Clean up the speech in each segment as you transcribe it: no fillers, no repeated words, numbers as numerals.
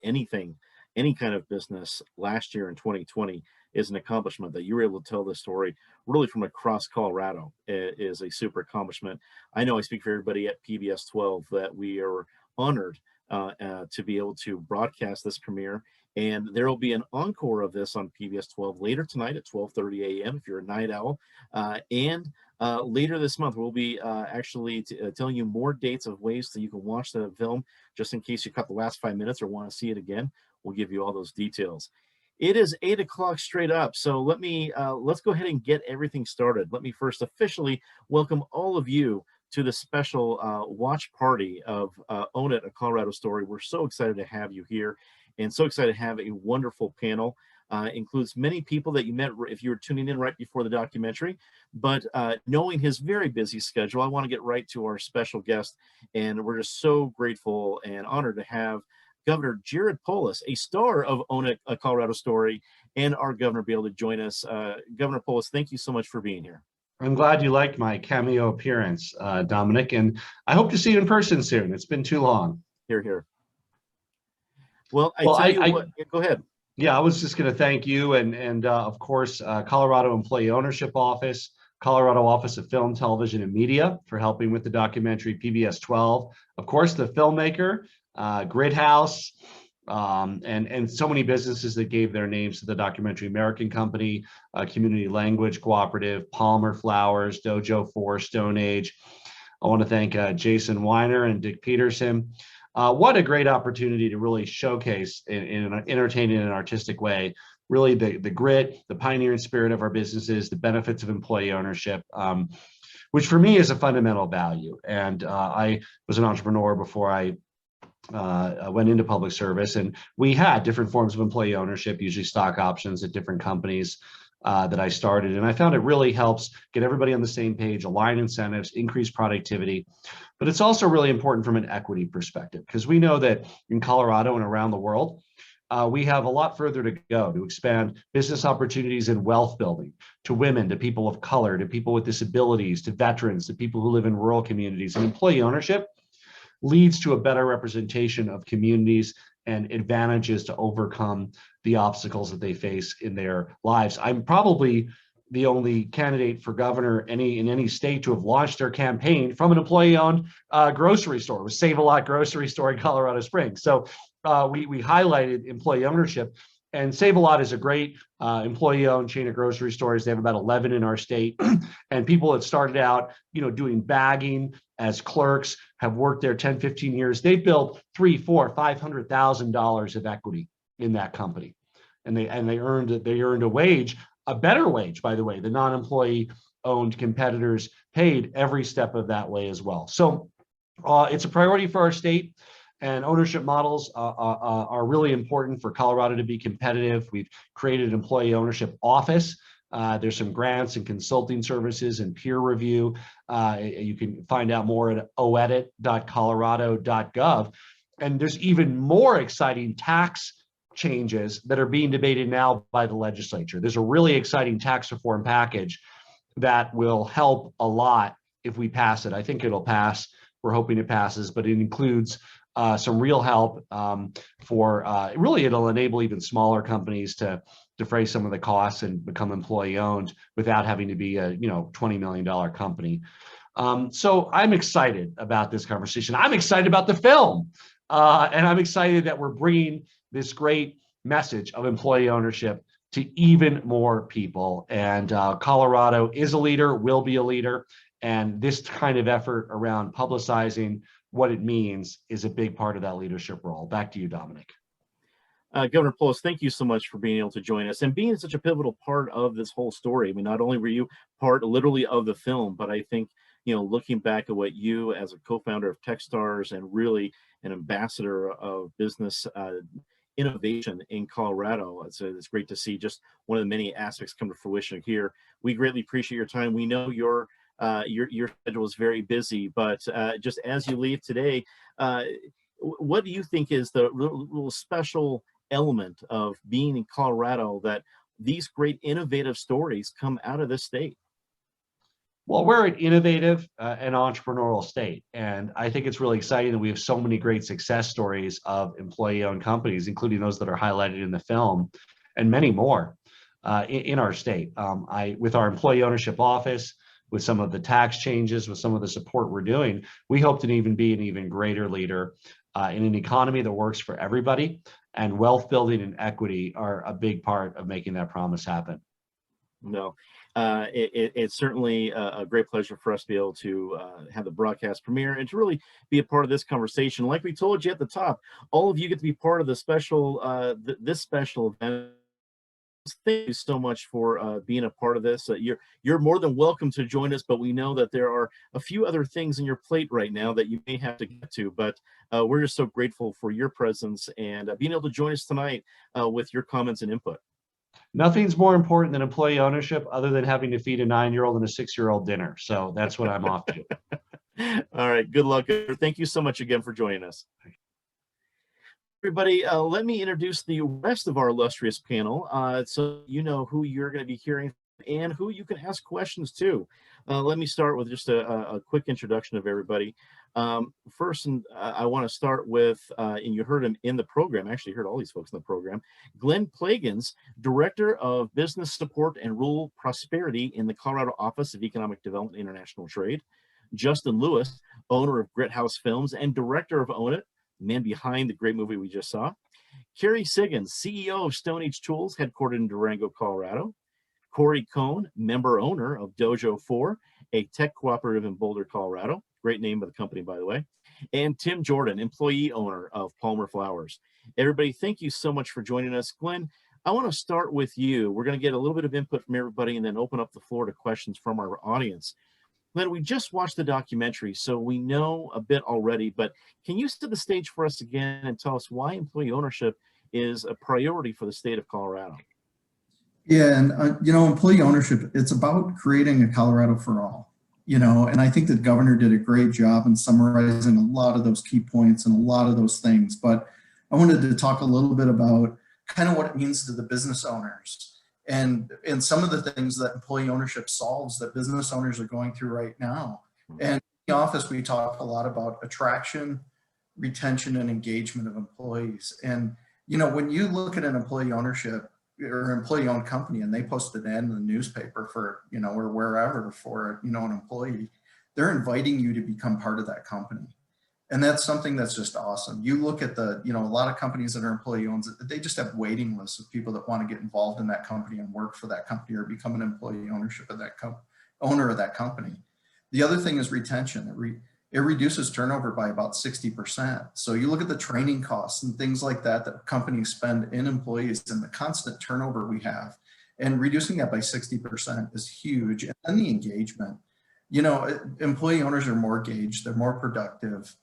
anything, any kind of business last year in 2020 is an accomplishment. That you were able to tell this story really from across Colorado is a super accomplishment. I know I speak for everybody at PBS 12 that we are honored to be able to broadcast this premiere. And there will be an encore of this on PBS 12 later tonight at 12:30 a.m. if you're a night owl. And later this month, we'll be actually telling you more dates of ways that you can watch the film, just in case you cut the last 5 minutes or want to see it again. We'll give you all those details. It is 8 o'clock straight up, so let's go ahead and get everything started. Let me first officially welcome all of you to the special watch party of Own It, A Colorado Story. We're so excited to have you here and so excited to have a wonderful panel. Includes many people that you met if you were tuning in right before the documentary, but knowing his very busy schedule, I want to get right to our special guest, and we're just so grateful and honored to have Governor Jared Polis, a star of Own It, A Colorado Story, and our governor be able to join us. Governor Polis, thank you so much for being here. I'm glad you liked my cameo appearance, Dominic, and I hope to see you in person soon. It's been too long. Here, here. Well, go ahead. Yeah, I was just going to thank you and of course, Colorado Employee Ownership Office, Colorado Office of Film, Television, and Media for helping with the documentary PBS 12. Of course, the filmmaker, Grid House, and so many businesses that gave their names to the documentary: American Company, Community Language Cooperative, Palmer Flowers, Dojo 4, Stone Age. I want to thank Jason Weiner and Dick Peterson. What a great opportunity to really showcase in an entertaining and artistic way, really the grit, the pioneering spirit of our businesses, the benefits of employee ownership, which for me is a fundamental value. And I was an entrepreneur before I went into public service, and we had different forms of employee ownership, usually stock options at different companies that I started. And I found it really helps get everybody on the same page, align incentives, increase productivity. But it's also really important from an equity perspective, because we know that in Colorado and around the world, we have a lot further to go to expand business opportunities and wealth building to women, to people of color, to people with disabilities, to veterans, to people who live in rural communities. And employee ownership leads to a better representation of communities and advantages to overcome the obstacles that they face in their lives. I'm probably the only candidate for governor in any state to have launched their campaign from an employee-owned grocery store. It was Save-A-Lot grocery store in Colorado Springs. So we highlighted employee ownership, and Save-A-Lot is a great employee-owned chain of grocery stores. They have about 11 in our state, and people that started out, doing bagging as clerks have worked there 10, 15 years. They've built $300,000, $400,000, $500,000 of equity in that company, and they earned a wage, a better wage, by the way. The non-employee owned competitors paid every step of that way as well. So it's a priority for our state. And ownership models are really important for Colorado to be competitive. We've created an employee ownership office. There's some grants and consulting services and peer review. You can find out more at oedit.colorado.gov. And there's even more exciting tax changes that are being debated now by the legislature. There's a really exciting tax reform package that will help a lot if we pass it. I think it'll pass. We're hoping it passes, but it includes some real help for really it'll enable even smaller companies to defray some of the costs and become employee owned without having to be a $20 million company. So I'm excited about this conversation. I'm excited about the film, and I'm excited that we're bringing this great message of employee ownership to even more people. And Colorado is a leader, will be a leader, and this kind of effort around publicizing what it means is a big part of that leadership role. Back to you, Dominic. Governor Polis, thank you so much for being able to join us and being such a pivotal part of this whole story. I mean, not only were you part literally of the film, but I think, looking back at what you as a co-founder of Techstars and really an ambassador of business innovation in Colorado, it's great to see just one of the many aspects come to fruition here. We greatly appreciate your time. We know your schedule is very busy, but just as you leave today, what do you think is the little special element of being in Colorado that these great innovative stories come out of this state? Well, we're an innovative and entrepreneurial state. And I think it's really exciting that we have so many great success stories of employee-owned companies, including those that are highlighted in the film, and many more in our state. With our employee ownership office, with some of the tax changes, with some of the support we're doing, we hope to even be an even greater leader in an economy that works for everybody. And wealth building and equity are a big part of making that promise happen. No, it's certainly a great pleasure for us to be able to have the broadcast premiere and to really be a part of this conversation. Like we told you at the top, all of you get to be part of the special, this special event. Thank you so much for being a part of this. You're more than welcome to join us, but we know that there are a few other things in your plate right now that you may have to get to. But we're just so grateful for your presence and being able to join us tonight with your comments and input. Nothing's more important than employee ownership other than having to feed a 9-year-old and a 6-year-old dinner. So that's what I'm off to. All right. Good luck. Thank you so much again for joining us. Everybody, let me introduce the rest of our illustrious panel so you know who you're going to be hearing and who you can ask questions to. Let me start with just a quick introduction of everybody. First, I want to start with, and you heard him in the program, actually heard all these folks in the program, Glenn Plagans, Director of Business Support and Rural Prosperity in the Colorado Office of Economic Development and International Trade. Justin Lewis, owner of Grit House Films and Director of Own It, man behind the great movie we just saw. Carrie Siggins, CEO of Stone Age Tools, headquartered in Durango, Colorado. Corey Cohn, member owner of Dojo 4, a tech cooperative in Boulder, Colorado. Great name of the company, by the way. And Tim Jordan, employee owner of Palmer Flowers. Everybody, thank you so much for joining us. Glenn, I want to start with you. We're going to get a little bit of input from everybody and then open up the floor to questions from our audience. Glenn, we just watched the documentary, so we know a bit already, but can you set the stage for us again and tell us why employee ownership is a priority for the state of Colorado? Yeah, and employee ownership, it's about creating a Colorado for all, and I think the governor did a great job in summarizing a lot of those key points and a lot of those things. But I wanted to talk a little bit about kind of what it means to the business owners and some of the things that employee ownership solves that business owners are going through right now. And in the office, we talk a lot about attraction, retention, and engagement of employees. And, when you look at an employee ownership or employee-owned company and they post an ad in the newspaper for, or wherever for, an employee, they're inviting you to become part of that company. And that's something that's just awesome. You look at a lot of companies that are employee-owned, they just have waiting lists of people that want to get involved in that company and work for that company or become an employee owner of that company. The other thing is retention. It reduces turnover by about 60%. So you look at the training costs and things like that companies spend in employees and the constant turnover we have, and reducing that by 60% is huge. And then the engagement, employee owners are more engaged, they're more productive.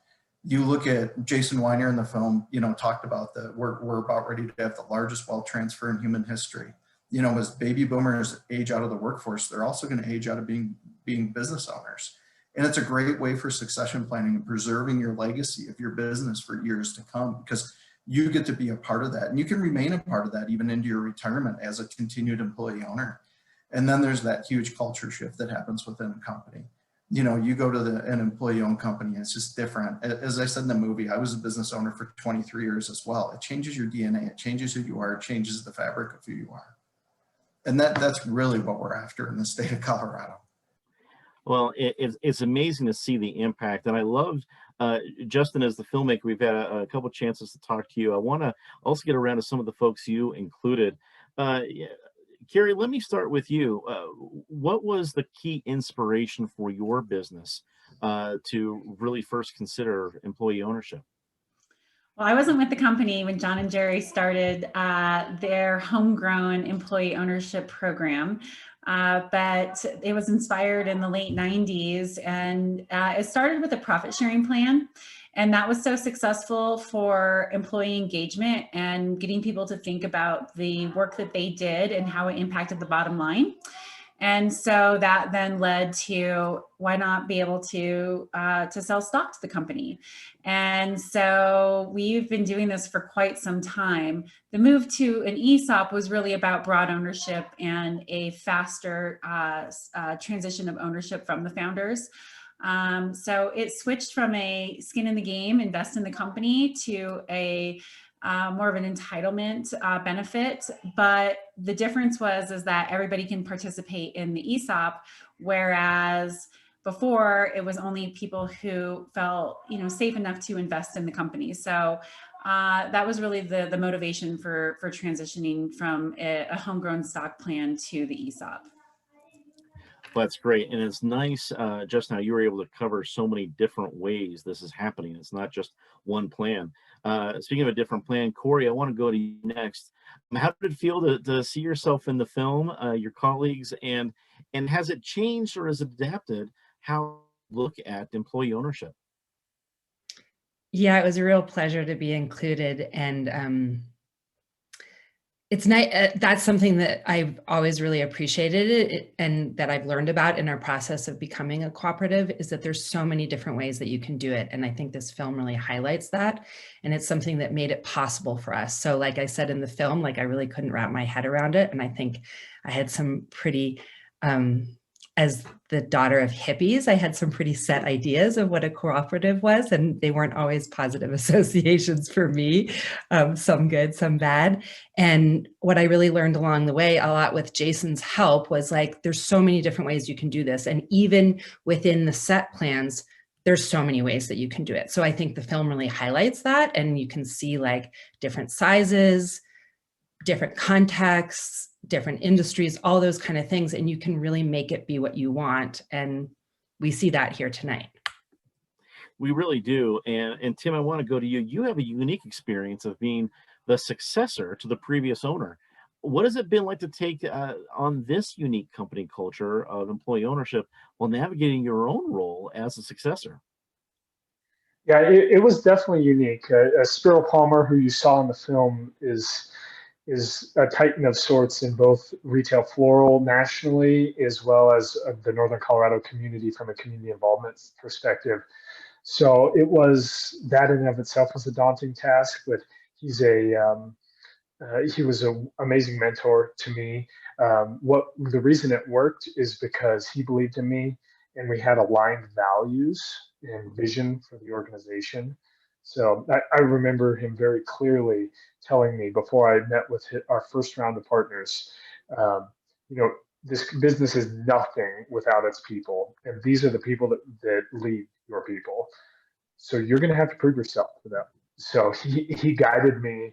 You look at Jason Weiner in the film, talked about we're about ready to have the largest wealth transfer in human history. As baby boomers age out of the workforce, they're also going to age out of being business owners. And it's a great way for succession planning and preserving your legacy of your business for years to come, because you get to be a part of that. And you can remain a part of that even into your retirement as a continued employee owner. And then there's that huge culture shift that happens within a company. You go to an employee-owned company and it's just different. As I said in the movie, I was a business owner for 23 years as well. It changes your DNA, it changes who you are, it changes the fabric of who you are. And that's really what we're after in the state of Colorado. Well, it's amazing to see the impact. And I loved, Justin, as the filmmaker, we've had a couple chances to talk to you. I want to also get around to some of the folks you included. Carrie, let me start with you. What was the key inspiration for your business to really first consider employee ownership? Well, I wasn't with the company when John and Jerry started their homegrown employee ownership program, but it was inspired in the late 90s, and it started with a profit sharing plan. And that was so successful for employee engagement and getting people to think about the work that they did and how it impacted the bottom line. And so that then led to, why not be able to sell stock to the company? And so we've been doing this for quite some time. The move to an ESOP was really about broad ownership and a faster transition of ownership from the founders. So it switched from a skin in the game, invest in the company, to a more of an entitlement benefit. But the difference is that everybody can participate in the ESOP, whereas before it was only people who felt, safe enough to invest in the company. So that was really the motivation for transitioning from a homegrown stock plan to the ESOP. Well, that's great. And it's nice, just now you were able to cover so many different ways this is happening. It's not just one plan. Speaking of a different plan, Corey, I want to go to you next. How did it feel to see yourself in the film, your colleagues, and has it changed or has it adapted how you look at employee ownership? Yeah, it was a real pleasure to be included, and it's nice. That's something that I've always really appreciated and that I've learned about in our process of becoming a cooperative, is that there's so many different ways that you can do it. And I think this film really highlights that. And it's something that made it possible for us. So like I said in the film, like I really couldn't wrap my head around it. And I think I had some pretty, as the daughter of hippies, I had some pretty set ideas of what a cooperative was, and they weren't always positive associations for me, some good, some bad. And what I really learned along the way, a lot with Jason's help, was like, there's so many different ways you can do this. And even within the set plans, there's so many ways that you can do it. So I think the film really highlights that, and you can see like different sizes, different contexts, different industries, all those kind of things, and you can really make it be what you want. And we see that here tonight. We really do. And Tim, I want to go to you. You have a unique experience of being the successor to the previous owner. What has it been like to take on this unique company culture of employee ownership while navigating your own role as a successor? Yeah, it was definitely unique. Spiro Palmer, who you saw in the film, is a titan of sorts in both retail floral nationally, as well as the Northern Colorado community from a community involvement perspective. So it was, that in and of itself was a daunting task, but he's he was an amazing mentor to me. What the reason it worked is because he believed in me, and we had aligned values and vision for the organization. So I remember him very clearly telling me before I met with our first round of partners, um, you know, this business is nothing without its people, and these are the people that lead your people. So you're going to have to prove yourself to them. So he guided me,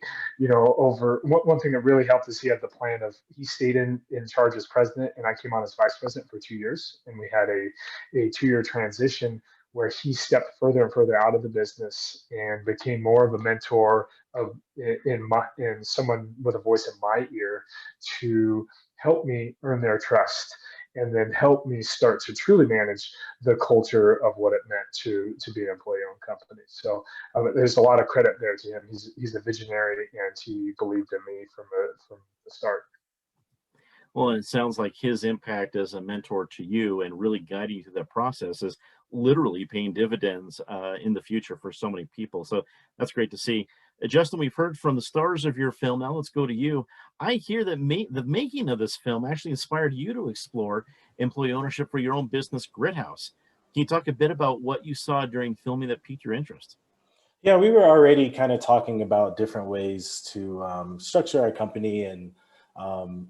over one thing that really helped is he had the plan of, he stayed in charge as president, and I came on as vice president for 2 years, and we had a 2 year transition where he stepped further and further out of the business and became more of a mentor of in someone with a voice in my ear to help me earn their trust, and then help me start to truly manage the culture of what it meant to be an employee-owned company. So there's a lot of credit there to him. He's a visionary, and he believed in me from the start. Well, it sounds like his impact as a mentor to you and really guiding you through that process is literally paying dividends in the future for so many people. So that's great to see. Justin, we've heard from the stars of your film. Now let's go to you. I hear that the making of this film actually inspired you to explore employee ownership for your own business, Grit House. Can you talk a bit about what you saw during filming that piqued your interest? Yeah, we were already kind of talking about different ways to structure our company, and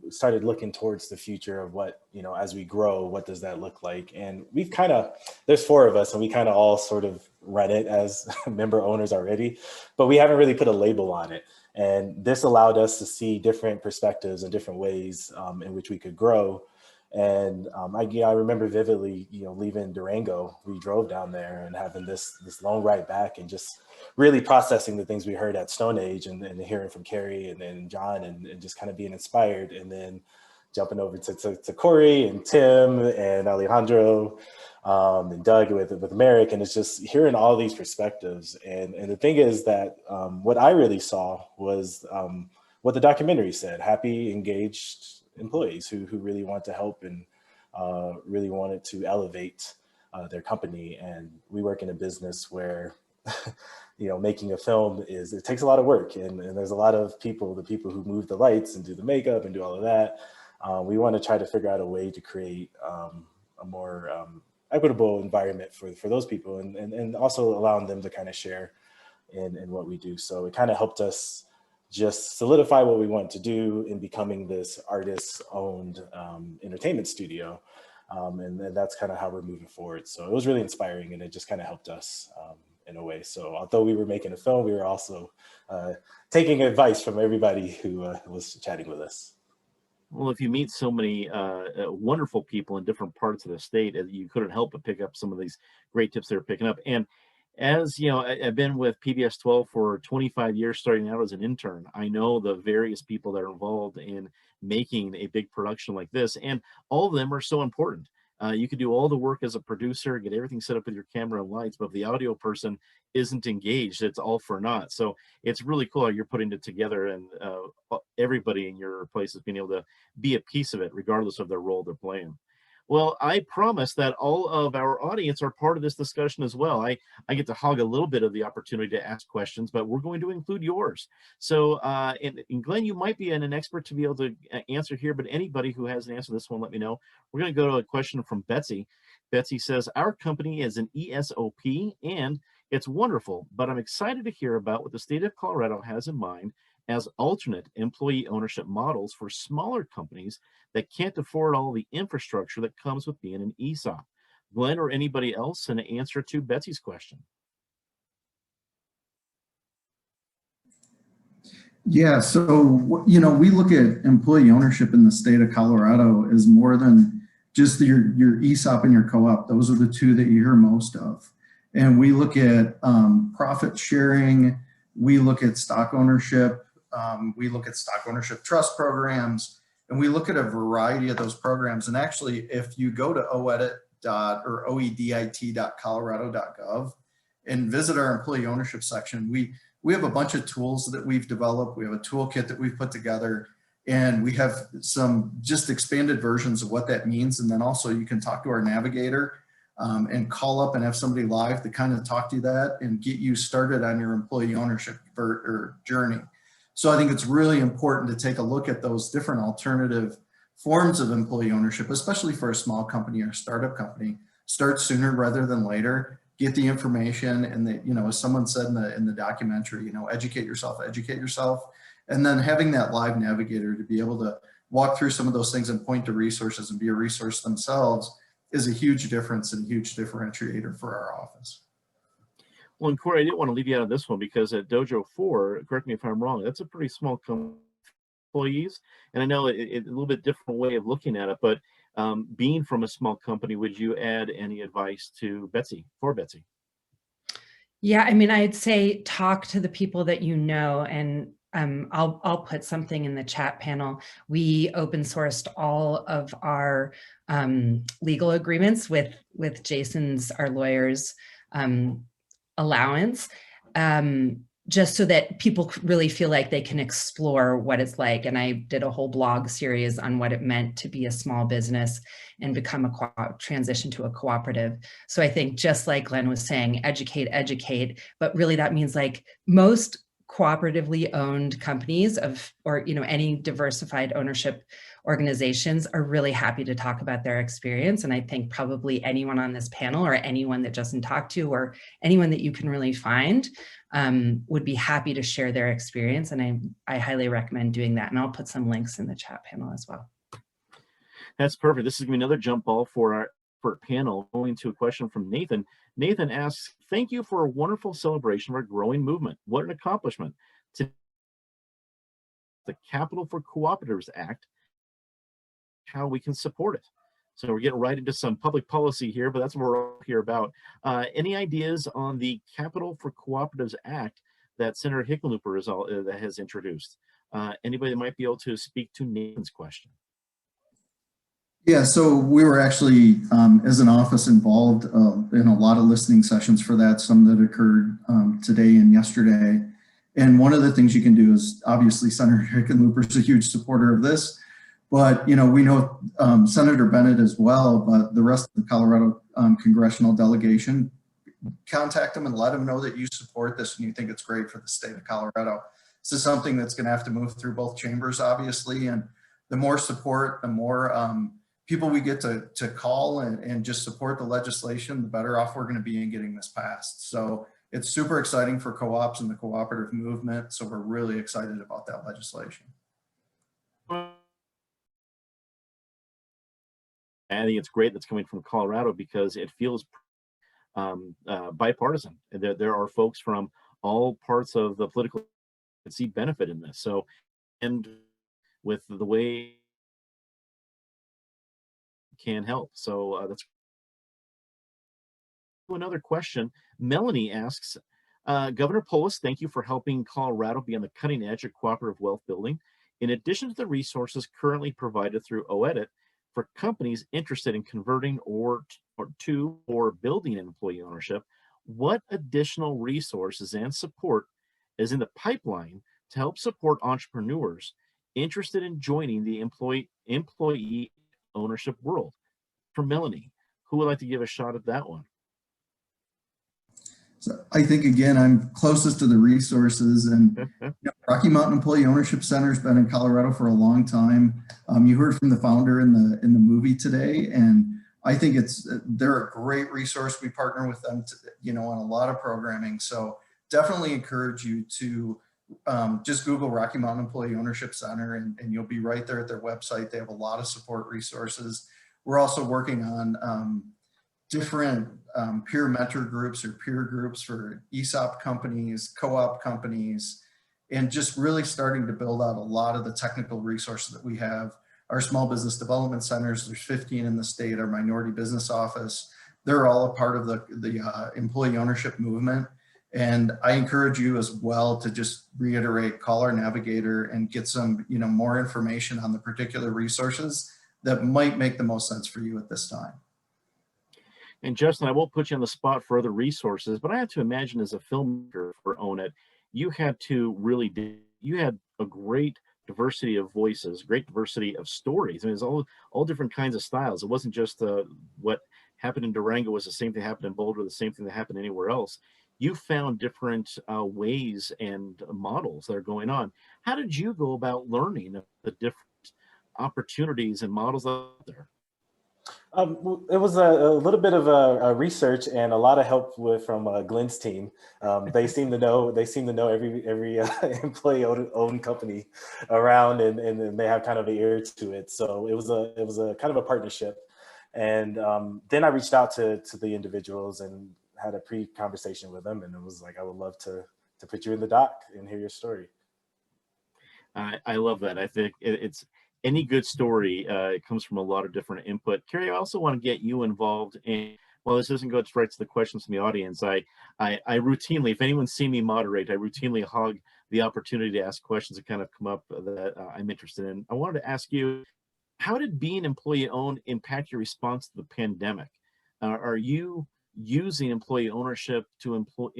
started looking towards the future of what, as we grow, what does that look like? And we've there's 4 of us, and we kind of all sort of run it as member owners already, but we haven't really put a label on it. And this allowed us to see different perspectives and different ways in which we could grow. And I remember vividly, leaving Durango, we drove down there and having this long ride back, and just really processing the things we heard at Stone Age, and hearing from Carrie and then John, and just kind of being inspired, and then jumping over to Corey and Tim and Alejandro and Doug with Merrick. And it's just hearing all these perspectives. And the thing is that what I really saw was what the documentary said: happy, engaged employees who really want to help and really wanted to elevate their company. And we work in a business where, you know, making a film it takes a lot of work, and there's a lot of people, the people who move the lights and do the makeup and do all of that. We want to try to figure out a way to create a more equitable environment for those people, and also allowing them to kind of share in what we do. So it kind of helped us just solidify what we want to do in becoming this artist-owned entertainment studio. And that's kind of how we're moving forward. So it was really inspiring, and it just kind of helped us in a way. So although we were making a film, we were also taking advice from everybody who was chatting with us. Well, if you meet so many wonderful people in different parts of the state, you couldn't help but pick up some of these great tips they're picking up. And as you know, I've been with PBS 12 for 25 years, starting out as an intern. I know the various people that are involved in making a big production like this, and all of them are so important. You could do all the work as a producer, get everything set up with your camera and lights, but if the audio person isn't engaged, it's all for naught. So it's really cool how you're putting it together, and everybody in your place is being able to be a piece of it, regardless of their role they're playing. Well, I promise that all of our audience are part of this discussion as well. I get to hog a little bit of the opportunity to ask questions, but we're going to include yours. So, and Glenn, you might be an expert to be able to answer here, but anybody who has an answer to this one, let me know. We're going to go to a question from Betsy. Betsy says, our company is an ESOP and it's wonderful, but I'm excited to hear about what the state of Colorado has in mind as alternate employee ownership models for smaller companies that can't afford all the infrastructure that comes with being an ESOP. Glenn or anybody else, an answer to Betsy's question. Yeah, so, you know, we look at employee ownership in the state of Colorado as more than just your ESOP and your co-op. Those are the two that you hear most of. And we look at profit sharing, we look at stock ownership, we look at stock ownership trust programs, and we look at a variety of those programs. And actually, if you go to oedit.colorado.gov and visit our employee ownership section, we have a bunch of tools that we've developed. We have a toolkit that we've put together, and we have some just expanded versions of what that means. And then also you can talk to our navigator and call up and have somebody live to kind of talk to you that and get you started on your employee ownership journey. So I think it's really important to take a look at those different alternative forms of employee ownership, especially for a small company or startup company. Start sooner rather than later. Get the information, and you know, as someone said in the documentary, you know, educate yourself, and then having that live navigator to be able to walk through some of those things and point to resources and be a resource themselves is a huge difference and huge differentiator for our office. Well, and Corey, I didn't want to leave you out of this one because at Dojo 4, correct me if I'm wrong, that's a pretty small company, employees, and I know it's a little bit different way of looking at it, but being from a small company, would you add any advice to Betsy, for Betsy? Yeah, I mean, I'd say talk to the people that you know, and I'll put something in the chat panel. We open sourced all of our legal agreements with Jason's, our lawyer's allowance, just so that people really feel like they can explore what it's like. And I did a whole blog series on what it meant to be a small business and become transition to a cooperative. So I think, just like Glenn was saying, educate, but really that means like most cooperatively owned companies or you know, any diversified ownership organizations are really happy to talk about their experience. And I think probably anyone on this panel or anyone that Justin talked to or anyone that you can really find would be happy to share their experience. And I highly recommend doing that. And I'll put some links in the chat panel as well. That's perfect. This is going to be another jump ball for our panel, going to a question from Nathan. Nathan asks, thank you for a wonderful celebration of our growing movement. What an accomplishment. To the Capital for Cooperatives Act, how we can support it. So we're getting right into some public policy here, but that's what we're all here about. Any ideas on the Capital for Cooperatives Act that Senator Hickenlooper has introduced? Anybody that might be able to speak to Nathan's question? Yeah, so we were actually, as an office, involved in a lot of listening sessions for that, some that occurred today and yesterday. And one of the things you can do is, obviously, Senator Hickenlooper is a huge supporter of this, But, we know Senator Bennett as well, but the rest of the Colorado congressional delegation, contact them and let them know that you support this and you think it's great for the state of Colorado. This is something that's going to have to move through both chambers, obviously, and the more support, the more people we get to call and just support the legislation, the better off we're going to be in getting this passed. So it's super exciting for co-ops and the cooperative movement. So we're really excited about that legislation. I think it's great that's coming from Colorado because it feels bipartisan. There are folks from all parts of the political that see benefit in this. So, and with the way can help. So that's another question. Melanie asks, Governor Polis, thank you for helping Colorado be on the cutting edge of cooperative wealth building. In addition to the resources currently provided through OEDIT for companies interested in converting or building employee ownership, what additional resources and support is in the pipeline to help support entrepreneurs interested in joining the employee ownership world? For Melanie, who would like to give a shot at that one? So I think, again, I'm closest to the resources, and Rocky Mountain Employee Ownership Center has been in Colorado for a long time. You heard from the founder in the movie today, and I think they're a great resource. We partner with them, on a lot of programming. So definitely encourage you to just Google Rocky Mountain Employee Ownership Center, and you'll be right there at their website. They have a lot of support resources. We're also working on different peer mentor groups or peer groups for ESOP companies, co-op companies, and just really starting to build out a lot of the technical resources that we have. Our small business development centers, there's 15 in the state, our minority business office, they're all a part of the employee ownership movement. And I encourage you as well to just reiterate, call our navigator and get some, more information on the particular resources that might make the most sense for you at this time. And Justin, I won't put you on the spot for other resources, but I have to imagine as a filmmaker for Own It, you had a great diversity of voices, great diversity of stories. I mean, it's all different kinds of styles. It wasn't just what happened in Durango was the same thing that happened in Boulder, the same thing that happened anywhere else. You found different ways and models that are going on. How did you go about learning the different opportunities and models out there? It was a little bit of a research and a lot of help from Glenn's team. They seem to know every employee-owned company around, and they have kind of an ear to it. So it was a kind of a partnership. And then I reached out to the individuals and had a pre-conversation with them, and it was like, I would love to put you in the doc and hear your story. I love that. I think it's any good story. It comes from a lot of different input. Carrie, I also want to get you involved in. Well, this doesn't go right to the questions from the audience. I routinely, if anyone's seen me moderate, I routinely hog the opportunity to ask questions that kind of come up that I'm interested in. I wanted to ask you, how did being employee owned impact your response to the pandemic? Are you using employee ownership to improve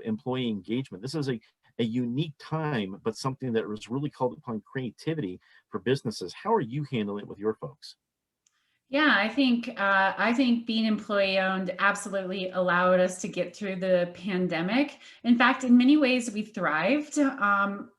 employee engagement? This is a unique time, but something that was really called upon creativity for businesses. How are you handling it with your folks? Yeah, I think being employee owned absolutely allowed us to get through the pandemic. In fact, in many ways, we thrived,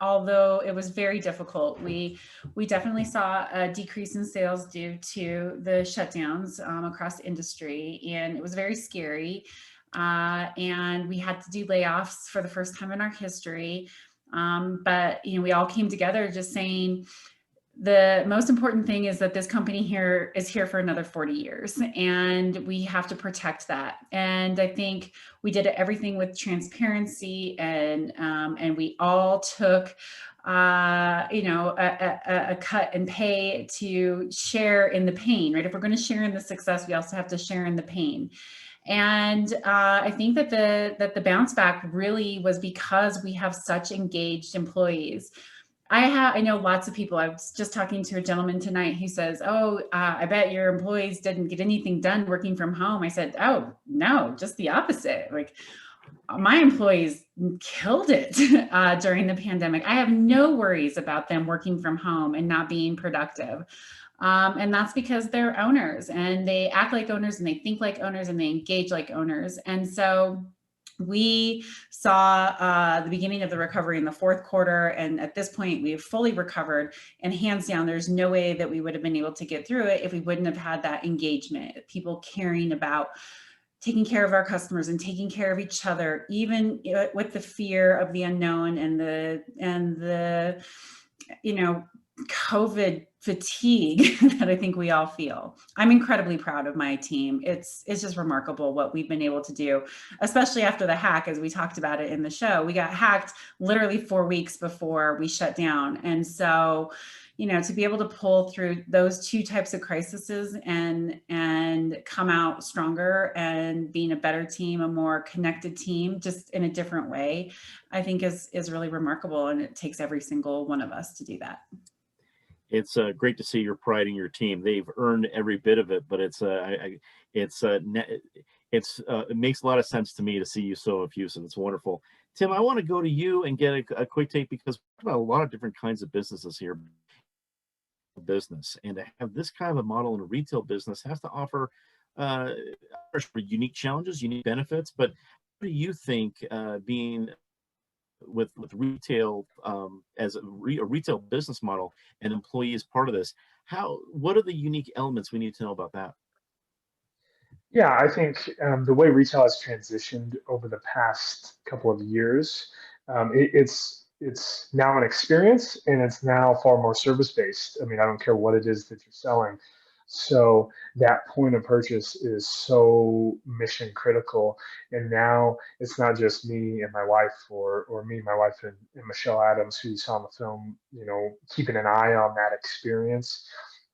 although it was very difficult. We definitely saw a decrease in sales due to the shutdowns across the industry, and it was very scary. And we had to do layoffs for the first time in our history. But we all came together just saying, the most important thing is that this company here is here for another 40 years, and we have to protect that. And I think we did everything with transparency, and we all took a cut and pay to share in the pain, right? If we're going to share in the success, we also have to share in the pain. And I think that the bounce back really was because we have such engaged employees. I know lots of people. I was just talking to a gentleman tonight who says, "Oh, I bet your employees didn't get anything done working from home." I said, "Oh, no, just the opposite. Like, my employees killed it during the pandemic. I have no worries about them working from home and not being productive. And that's because they're owners and they act like owners and they think like owners and they engage like owners. And so we saw the beginning of the recovery in the fourth quarter. And at this point, we have fully recovered. And hands down, there's no way that we would have been able to get through it if we wouldn't have had that engagement, people caring about taking care of our customers and taking care of each other, even with the fear of the unknown and the COVID fatigue that I think we all feel. I'm incredibly proud of my team. It's just remarkable what we've been able to do, especially after the hack, as we talked about it in the show. We got hacked literally 4 weeks before we shut down. And so, to be able to pull through those two types of crises and come out stronger and being a better team, a more connected team, just in a different way, I think is really remarkable. And it takes every single one of us to do that. It's great to see your pride in your team. They've earned every bit of it, but it makes a lot of sense to me to see you so effusive. It's wonderful. Tim, I want to go to you and get a quick take, because we're talking about a lot of different kinds of businesses here. Business, and to have this kind of a model in a retail business has to offer unique challenges, unique benefits. But what do you think, being with retail as a retail business model and employee as part of this, what are the unique elements we need to know about that? Yeah, I think the way retail has transitioned over the past couple of years, it's now an experience and it's now far more service based. I mean, I don't care what it is that you're selling. So that point of purchase is so mission critical. And now it's not just me and my wife, or me, my wife, and Michelle Adams, who you saw in the film, keeping an eye on that experience.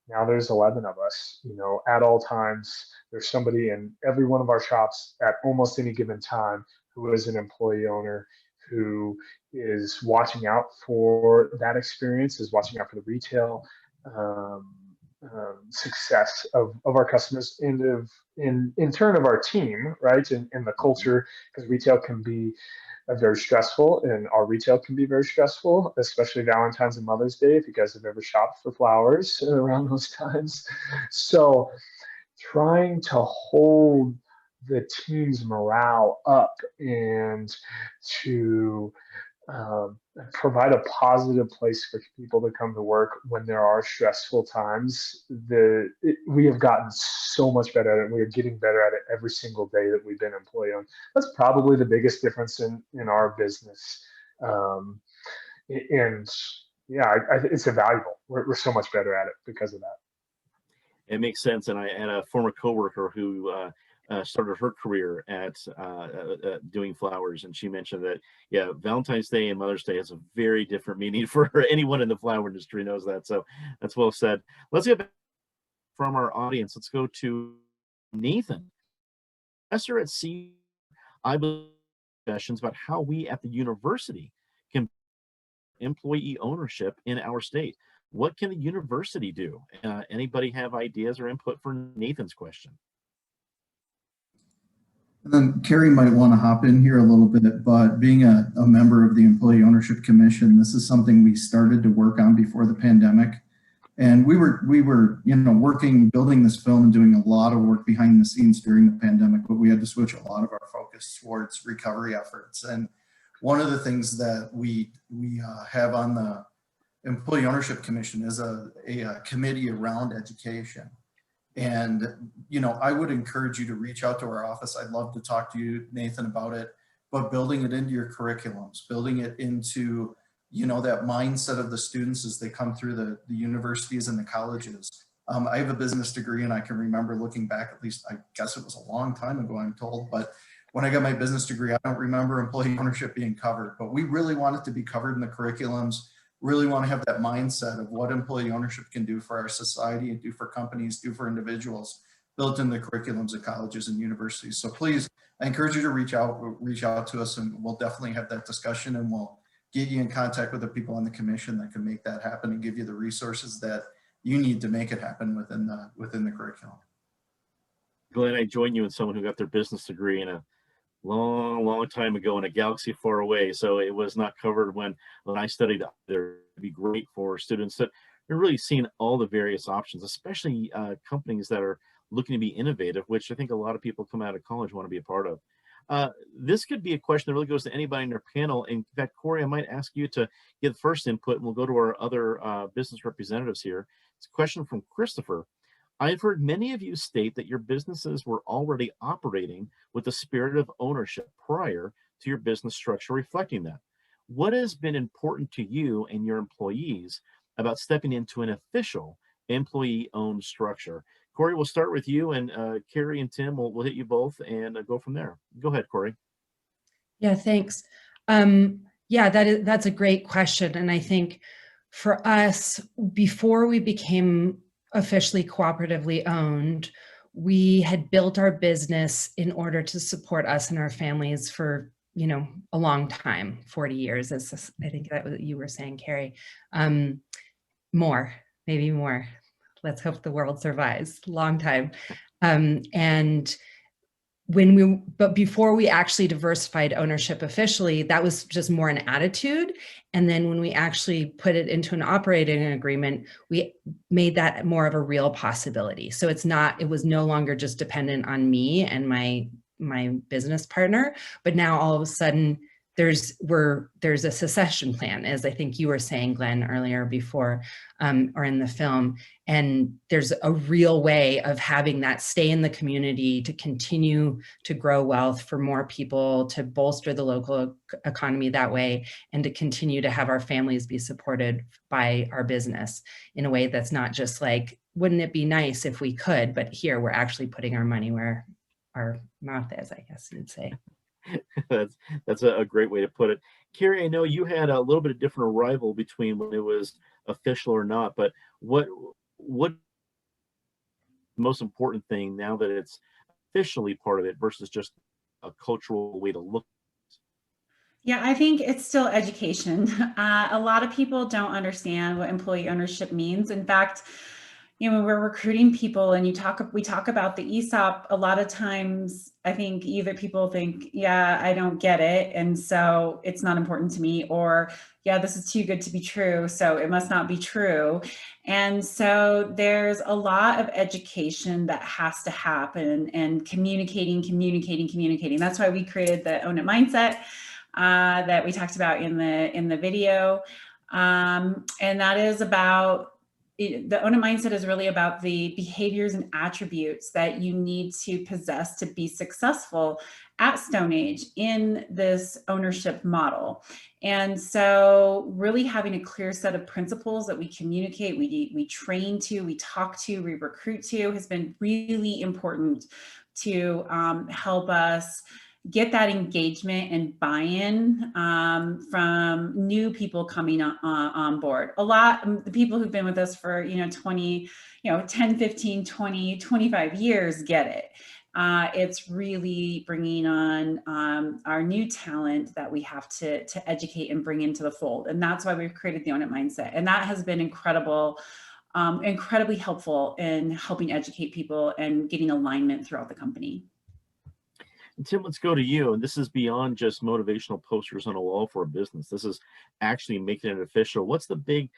Now there's 11 of us, at all times. There's somebody in every one of our shops at almost any given time who is an employee owner, who is watching out for that experience, is watching out for the retail success of our customers, and in turn of our team, right? And the culture, because retail can be very stressful, and our retail can be very stressful, especially Valentine's and Mother's Day, if you guys have ever shopped for flowers around those times. So trying to hold the team's morale up and to provide a positive place for people to come to work when there are stressful times. We have gotten so much better at it. We are getting better at it every single day that we've been employee owned. That's probably the biggest difference in our business. And yeah, it's invaluable. We're so much better at it because of that. It makes sense. And I had a former coworker who started her career at doing flowers, and she mentioned that, yeah, Valentine's Day and Mother's Day has a very different meaning for her. Anyone in the flower industry knows that. So that's well said. Let's get back from our audience. Let's go to Nathan, professor at C. I believe discussions about how we at the university can employee ownership in our state. What can the university do? Anybody have ideas or input for Nathan's question? And then Carrie might want to hop in here a little bit, but being a member of the Employee Ownership Commission, this is something we started to work on before the pandemic. And we were working, building this film and doing a lot of work behind the scenes during the pandemic, but we had to switch a lot of our focus towards recovery efforts. And one of the things that we have on the Employee Ownership Commission is a committee around education. And, I would encourage you to reach out to our office. I'd love to talk to you, Nathan, about it, but building it into your curriculums, building it into, that mindset of the students as they come through the universities and the colleges. I have a business degree, and I can remember looking back, at least I guess it was a long time ago, I'm told, but when I got my business degree, I don't remember employee ownership being covered, but we really want it to be covered in the curriculums. Really want to have that mindset of what employee ownership can do for our society and do for companies, do for individuals, built in the curriculums at colleges and universities. So please, I encourage you to reach out to us, and we'll definitely have that discussion, and we'll get you in contact with the people on the commission that can make that happen and give you the resources that you need to make it happen within the curriculum. Glenn, I join you in someone who got their business degree in a long time ago in a galaxy far away. So it was not covered when I studied there. It'd be great for students that are really seeing all the various options, especially companies that are looking to be innovative, which I think a lot of people come out of college want to be a part of. This could be a question that really goes to anybody in our panel. In fact, Corey, I might ask you to give first input, and we'll go to our other business representatives here. It's a question from Christopher. I've heard many of you state that your businesses were already operating with the spirit of ownership prior to your business structure reflecting that. What has been important to you and your employees about stepping into an official employee-owned structure? Corey, we'll start with you, and Carrie and Tim, we'll hit you both and go from there. Go ahead, Corey. Yeah, thanks. Yeah, that's a great question. And I think for us, before we became officially cooperatively owned, we had built our business in order to support us and our families for, a long time, 40 years, as I think that what you were saying, Carrie. More, maybe more. Let's hope the world survives. Long time. But before we actually diversified ownership officially, that was just more an attitude. And then when we actually put it into an operating agreement, we made that more of a real possibility. So it was no longer just dependent on me and my business partner, but now all of a sudden there's a succession plan, as I think you were saying, Glenn, earlier before, or in the film. And there's a real way of having that stay in the community to continue to grow wealth for more people, to bolster the local economy that way, and to continue to have our families be supported by our business in a way that's not just like, wouldn't it be nice if we could, but here we're actually putting our money where our mouth is, I guess you'd say. That's a great way to put it. Carrie, I know you had a little bit of different arrival between when it was official or not, but what most important thing now that it's officially part of it versus just a cultural way to look? Yeah, I think it's still education. A lot of people don't understand what employee ownership means. In fact, when we're recruiting people and we talk about the ESOP, a lot of times I think either people think, yeah, I don't get it, and so it's not important to me, or yeah, this is too good to be true, so it must not be true. And so there's a lot of education that has to happen, and communicating. That's why we created the Own It mindset that we talked about in the video. And that is about the Own It mindset is really about the behaviors and attributes that you need to possess to be successful at Stone Age in this ownership model. And so really having a clear set of principles that we communicate, we train to, we talk to, we recruit to has been really important to help us get that engagement and buy-in from new people coming on board. A lot of the people who've been with us for 10, 15, 20, 25 years get it. It's really bringing on our new talent that we have to educate and bring into the fold. And that's why we've created the Own It mindset. And that has been incredibly helpful in helping educate people and getting alignment throughout the company. And Tim, let's go to you. And this is beyond just motivational posters on a wall for a business. This is actually making it official. What's the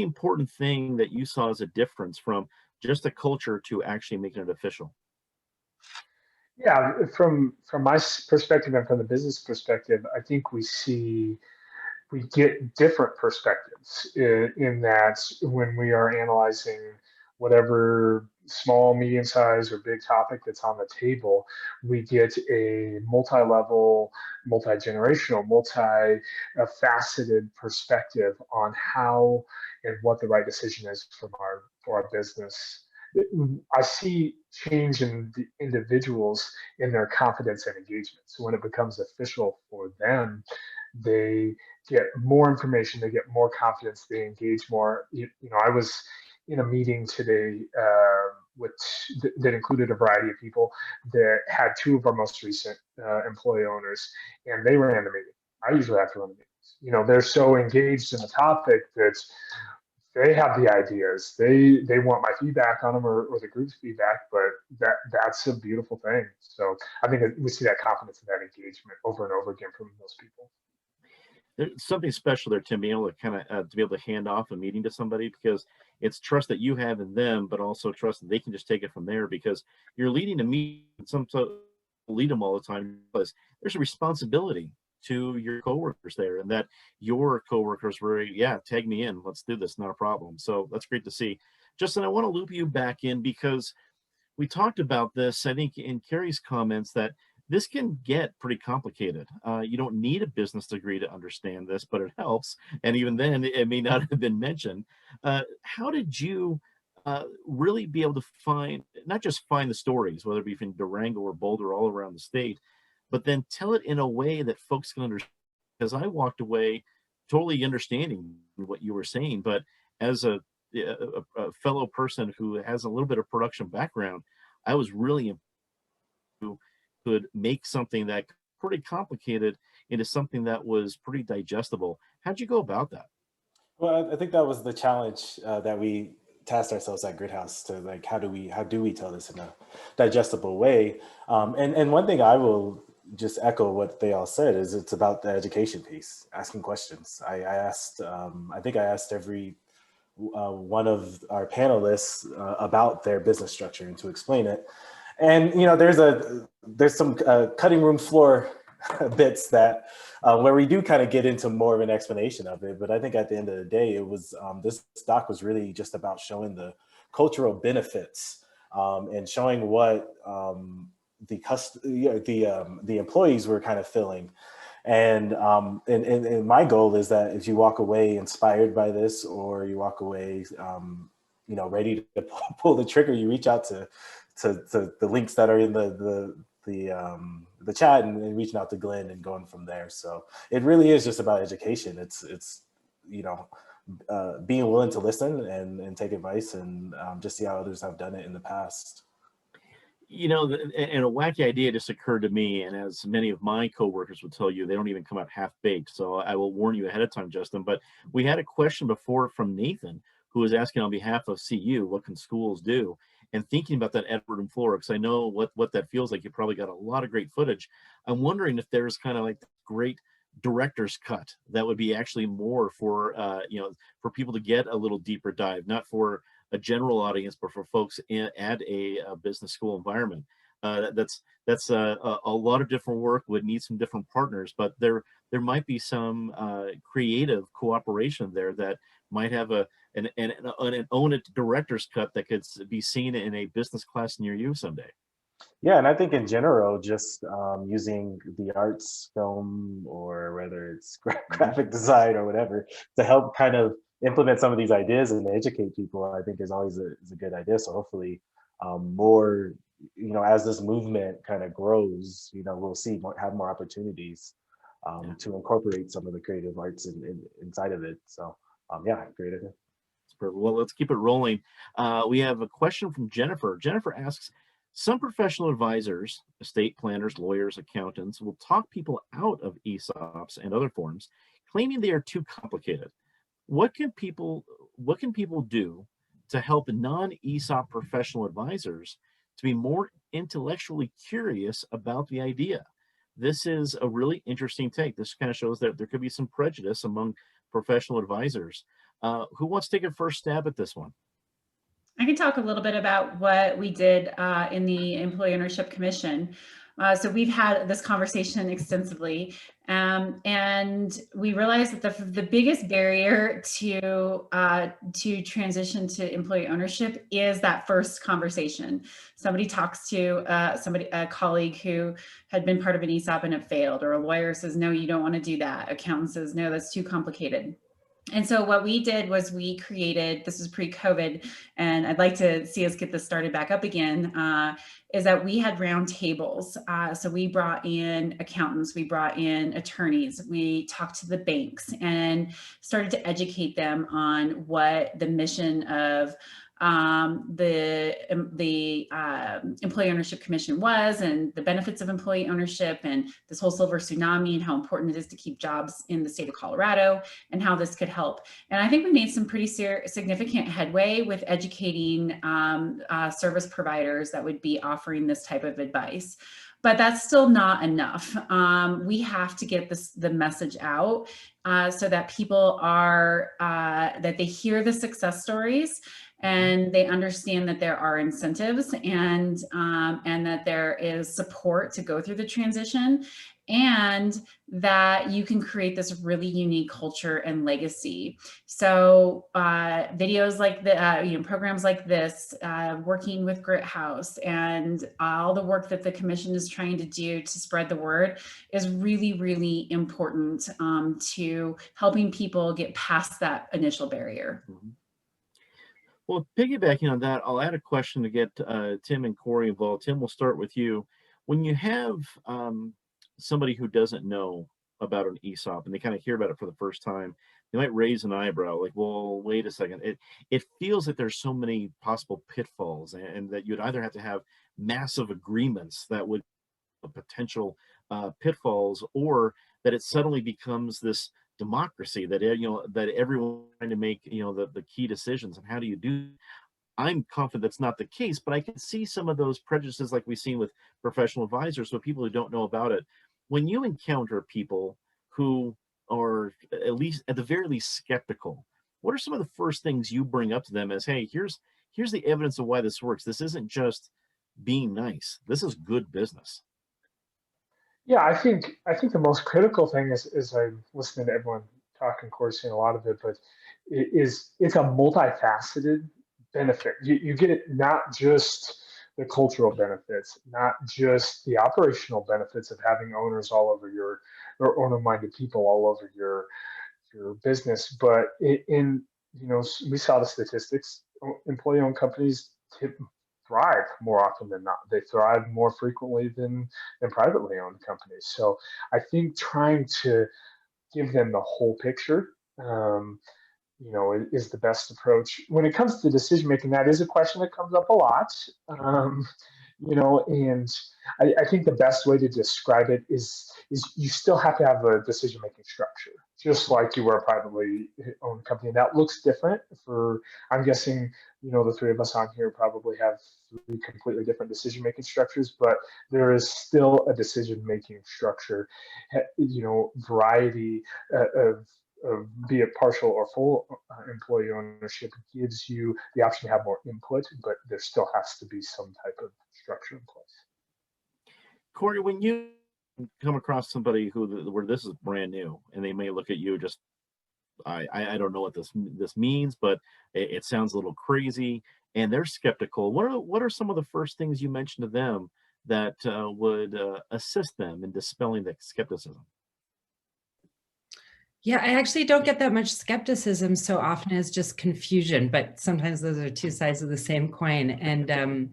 important thing that you saw as a difference from just a culture to actually making it official? Yeah, from my perspective and from the business perspective, I think we get different perspectives in that when we are analyzing whatever small, medium-sized, or big topic that's on the table, we get a multi-level, multi-generational, multi-faceted perspective on how and what the right decision is for our business. I see change in the individuals in their confidence and engagement. So when it becomes official for them, they get more information, they get more confidence, they engage more. I was in a meeting today that included a variety of people that had two of our most recent employee owners, and they ran the meeting. I usually have to run the meetings. They're so engaged in the topic that they have the ideas. They want my feedback on them, or the group's feedback, but that's a beautiful thing. So I think that we see that confidence and that engagement over and over again from those people. There's something special there, Tim, being able to kind of to be able to hand off a meeting to somebody, because it's trust that you have in them, but also trust that they can just take it from there, because you're leading a meeting. Some lead them all the time, because there's a responsibility to your coworkers there, and that your coworkers were, yeah, tag me in, let's do this, not a problem. So that's great to see. Justin, I want to loop you back in, because we talked about this, I think, in Carrie's comments, that this can get pretty complicated. You don't need a business degree to understand this, but it helps. And even then, it may not have been mentioned. How did you really be able to find, not just find the stories, whether it be from Durango or Boulder, all around the state, but then tell it in a way that folks can understand? Because I walked away totally understanding what you were saying, but as a fellow person who has a little bit of production background, I was really who could make something that pretty complicated into something that was pretty digestible. How'd you go about that? Well, I think that was the challenge that we tasked ourselves at Gridhouse to, like, how do we tell this in a digestible way? And one thing I will just echo what they all said is it's about the education piece, asking questions. I asked, I think I asked every one of our panelists about their business structure and to explain it. And there's some cutting room floor bits that where we do kind of get into more of an explanation of it. But I think at the end of the day, it was this doc was really just about showing the cultural benefits and showing what the employees were kind of feeling. And my goal is that if you walk away inspired by this, or you walk away, ready to pull the trigger, you reach out to the links that are in the chat and reaching out to Glenn and going from there. So it really is just about education. It's being willing to listen and take advice and just see how others have done it in the past. And a wacky idea just occurred to me, and as many of my coworkers would tell you, they don't even come out half-baked. So I will warn you ahead of time, Justin. But we had a question before from Nathan, who was asking on behalf of CU, what can schools do? And thinking about that Edward and Flora, because I know what that feels like. You probably got a lot of great footage. I'm wondering if there's kind of like great director's cut that would be actually more for for people to get a little deeper dive, not for a general audience, but for folks at a business school environment. That's a lot of different work, would need some different partners, but there might be some creative cooperation there that might have an own director's cut that could be seen in a business class near you someday. Yeah, and I think in general, just using the arts, film, or whether it's graphic design or whatever, to help kind of implement some of these ideas and educate people, I think is always is a good idea. So hopefully more, as this movement kind of grows, we'll have more opportunities to incorporate some of the creative arts inside of it. So yeah, great idea. Well, let's keep it rolling. We have a question from Jennifer. Jennifer asks, some professional advisors, estate planners, lawyers, accountants, will talk people out of ESOPs and other forms, claiming they are too complicated. What can people do to help non-ESOP professional advisors to be more intellectually curious about the idea? This is a really interesting take. This kind of shows that there could be some prejudice among professional advisors. Who wants to take a first stab at this one? I can talk a little bit about what we did in the Employee Ownership Commission. So we've had this conversation extensively, and we realized that the biggest barrier to transition to employee ownership is that first conversation. Somebody talks to a colleague who had been part of an ESOP and it failed, or a lawyer says, no, you don't want to do that. Accountant says, no, that's too complicated. And so what we did was we created, this is pre-COVID, and I'd like to see us get this started back up again, is that we had round tables. So we brought in accountants, we brought in attorneys, we talked to the banks and started to educate them on what the mission of Employee Ownership Commission was, and the benefits of employee ownership, and this whole silver tsunami, and how important it is to keep jobs in the state of Colorado, and how this could help. And I think we made some pretty significant headway with educating service providers that would be offering this type of advice. But that's still not enough. We have to get the message out so that people that they hear the success stories, and they understand that there are incentives, and that there is support to go through the transition, and that you can create this really unique culture and legacy. So videos like the, programs like this, working with Grit House, and all the work that the commission is trying to do to spread the word is really, really important to helping people get past that initial barrier. Mm-hmm. Well, piggybacking on that, I'll add a question to get Tim and Corey involved. Tim, we'll start with you. When you have somebody who doesn't know about an ESOP and they kind of hear about it for the first time, they might raise an eyebrow, like, well, wait a second. It feels like there's so many possible pitfalls, and that you'd either have to have massive agreements that would potential pitfalls, or that it suddenly becomes this democracy that that everyone's trying to make the key decisions. And how do you do? I'm confident that's not the case, but I can see some of those prejudices like we've seen with professional advisors, so people who don't know about it. When you encounter people who are at the very least skeptical, what are some of the first things you bring up to them as, hey, here's the evidence of why this works. This isn't just being nice. This is good business. Yeah, I think the most critical thing is I'm listening to everyone talk, and coursing a lot of it, but it's a multifaceted benefit. You get it, not just the cultural benefits, not just the operational benefits of having owners all over or owner-minded people all over your business, but we saw the statistics. Employee-owned companies thrive more often than not. They thrive more frequently than privately owned companies. So I think trying to give them the whole picture, is the best approach. When it comes to decision making, that is a question that comes up a lot. And I think the best way to describe it is you still have to have a decision making structure, just like you were a privately owned company. And that looks different I'm guessing, the three of us on here probably have three completely different decision making structures, but there is still a decision making structure, variety of be it partial or full employee ownership gives you the option to have more input, but there still has to be some type of structure in place. Corey, when you come across somebody where this is brand new, and they may look at you just, I don't know what this means, but it sounds a little crazy, and they're skeptical. What are some of the first things you mention to them that would assist them in dispelling the skepticism? Yeah, I actually don't get that much skepticism so often as just confusion, but sometimes those are two sides of the same coin. And,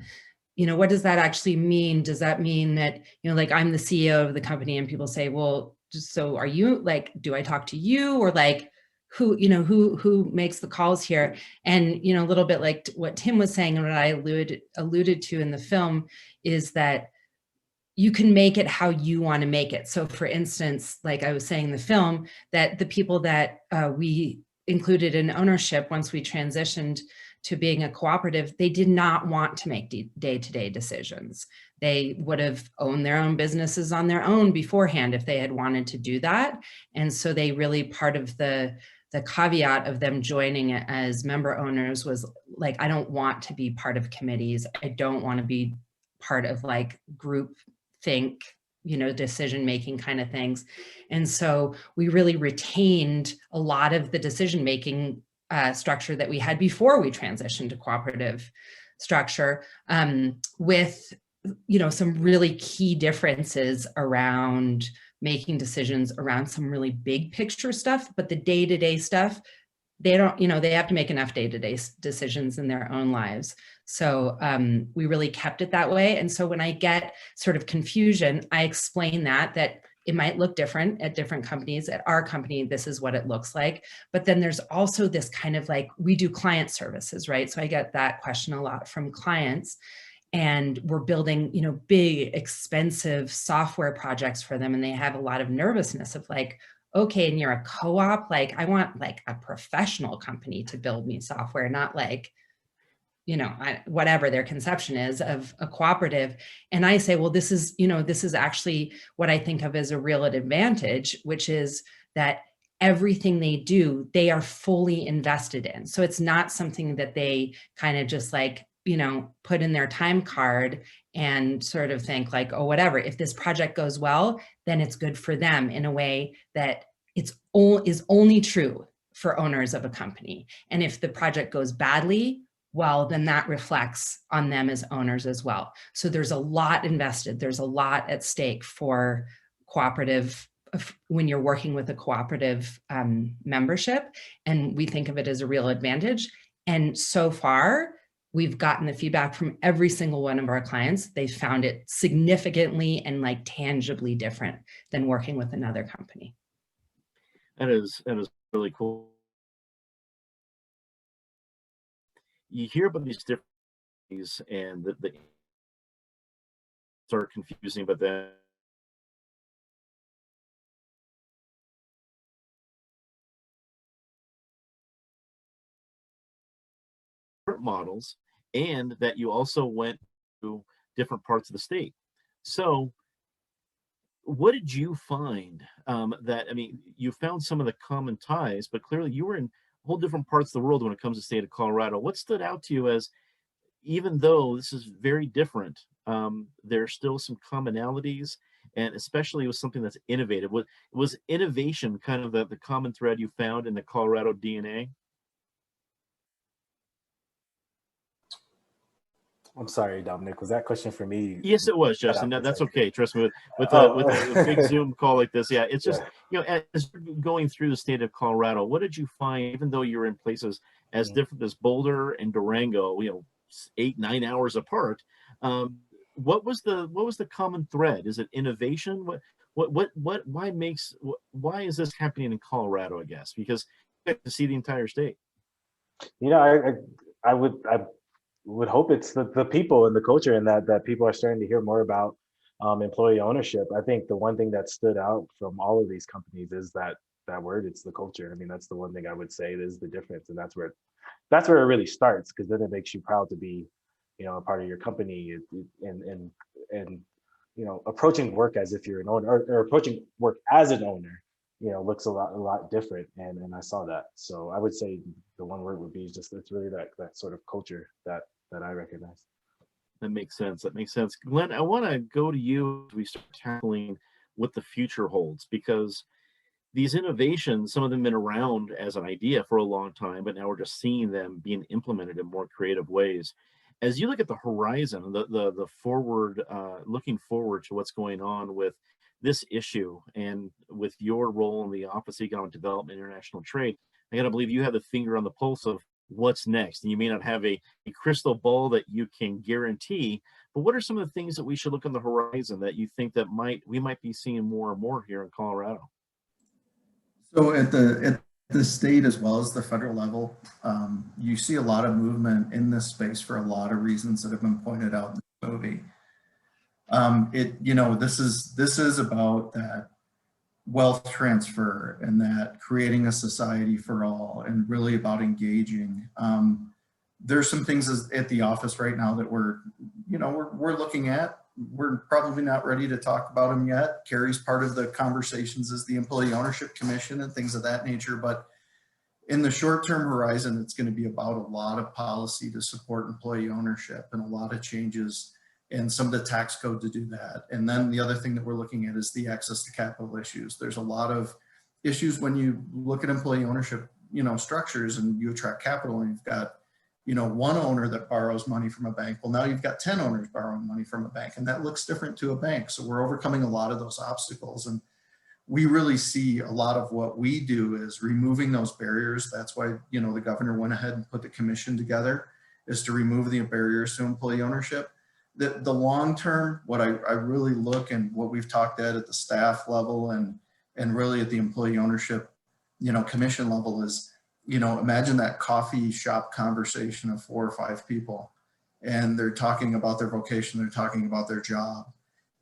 what does that actually mean? Does that mean that, like I'm the CEO of the company and people say, well, so are you, like, do I talk to you, or like who makes the calls here? And, a little bit like what Tim was saying and what I alluded to in the film is that you can make it how you want to make it. So for instance, like I was saying in the film, that the people that we included in ownership, once we transitioned to being a cooperative, they did not want to make day-to-day decisions. They would have owned their own businesses on their own beforehand if they had wanted to do that. And so they really, part of the caveat of them joining as member owners was like, I don't want to be part of committees. I don't want to be part of like group think, decision-making kind of things. And so we really retained a lot of the decision-making structure that we had before we transitioned to cooperative structure, with, some really key differences around making decisions around some really big picture stuff, but the day-to-day stuff, they don't, they have to make enough day-to-day decisions in their own lives. So we really kept it that way. And so when I get sort of confusion, I explain that It might look different at different companies. At our company, this is what it looks like. But then there's also this kind of like, we do client services, right? So I get that question a lot from clients, and we're building, you know, big, expensive software projects for them. And they have a lot of nervousness of like, okay, and you're a co-op, like I want like a professional company to build me software, not like, you know, whatever their conception is of a cooperative. And I say, well, this is, you know, this is actually what I think of as a real advantage, which is that everything they do, they are fully invested in. So it's not something that they kind of just like, you know, put in their time card and sort of think like, oh, whatever, if this project goes well, then it's good for them, in a way that is only true for owners of a company. And if the project goes badly, well, then that reflects on them as owners as well. So there's a lot invested. There's a lot at stake for cooperative when you're working with a cooperative membership. And we think of it as a real advantage. And so far, we've gotten the feedback from every single one of our clients. They found it significantly and like tangibly different than working with another company. That is really cool. You hear about these different things and the start confusing, but then models, and that you also went to different parts of the state. So what did you find that, I mean, you found some of the common ties, but clearly you were in whole different parts of the world when it comes to the state of Colorado. What stood out to you as, even though this is very different, there are still some commonalities, and especially with something that's innovative? Was innovation kind of the common thread you found in the Colorado DNA? I'm sorry, Dominic. Was that question for me? Yes, it was, Justin. No, that's okay. Trust me, with a big Zoom call like this, yeah, it's just, you know, as you're going through the state of Colorado, what did you find, even though you're in places as different as Boulder and Durango, you know, 8-9 hours apart? What was the common thread? Is it innovation? Why is this happening in Colorado? I guess because you get to see the entire state. You know, I would hope it's the people and the culture, and that people are starting to hear more about employee ownership. I think the one thing that stood out from all of these companies is that word. It's the culture. I mean, that's the one thing I would say is the difference, and that's where it really starts, because then it makes you proud to be, you know, a part of your company, and you know, approaching work as if you're an owner, or approaching work as an owner, you know, looks a lot different, and I saw that. So I would say the one word would be just, it's really that sort of culture that I recognize. That makes sense. That makes sense. Glenn, I want to go to you as we start tackling what the future holds, because these innovations, some of them have been around as an idea for a long time, but now we're just seeing them being implemented in more creative ways. As you look at the horizon, the forward, looking forward to what's going on with this issue, and with your role in the Office of Economic Development and International Trade, I got to believe you have the finger on the pulse of what's next. And you may not have a crystal ball that you can guarantee, but what are some of the things that we should look on the horizon that you think that we might be seeing more and more here in Colorado? So at the state as well as the federal level, you see a lot of movement in this space for a lot of reasons that have been pointed out in the movie. You know, this is about that wealth transfer, and that creating a society for all, and really about engaging. There's some things at the office right now that we're looking at. We're probably not ready to talk about them yet. Carrie's part of the conversations as the Employee Ownership Commission and things of that nature. But in the short-term horizon, it's going to be about a lot of policy to support employee ownership, and a lot of changes and some of the tax code to do that. And then the other thing that we're looking at is the access to capital issues. There's a lot of issues when you look at employee ownership, you know, structures, and you attract capital, and you've got, you know, one owner that borrows money from a bank. Well, now you've got 10 owners borrowing money from a bank, and that looks different to a bank. So we're overcoming a lot of those obstacles. And we really see a lot of what we do is removing those barriers. That's why, you know, the governor went ahead and put the commission together, is to remove the barriers to employee ownership. the long term, what I really look, and what we've talked at the staff level and really at the employee ownership, commission level is, imagine that coffee shop conversation of 4 or 5 people, and they're talking about their vocation, they're talking about their job.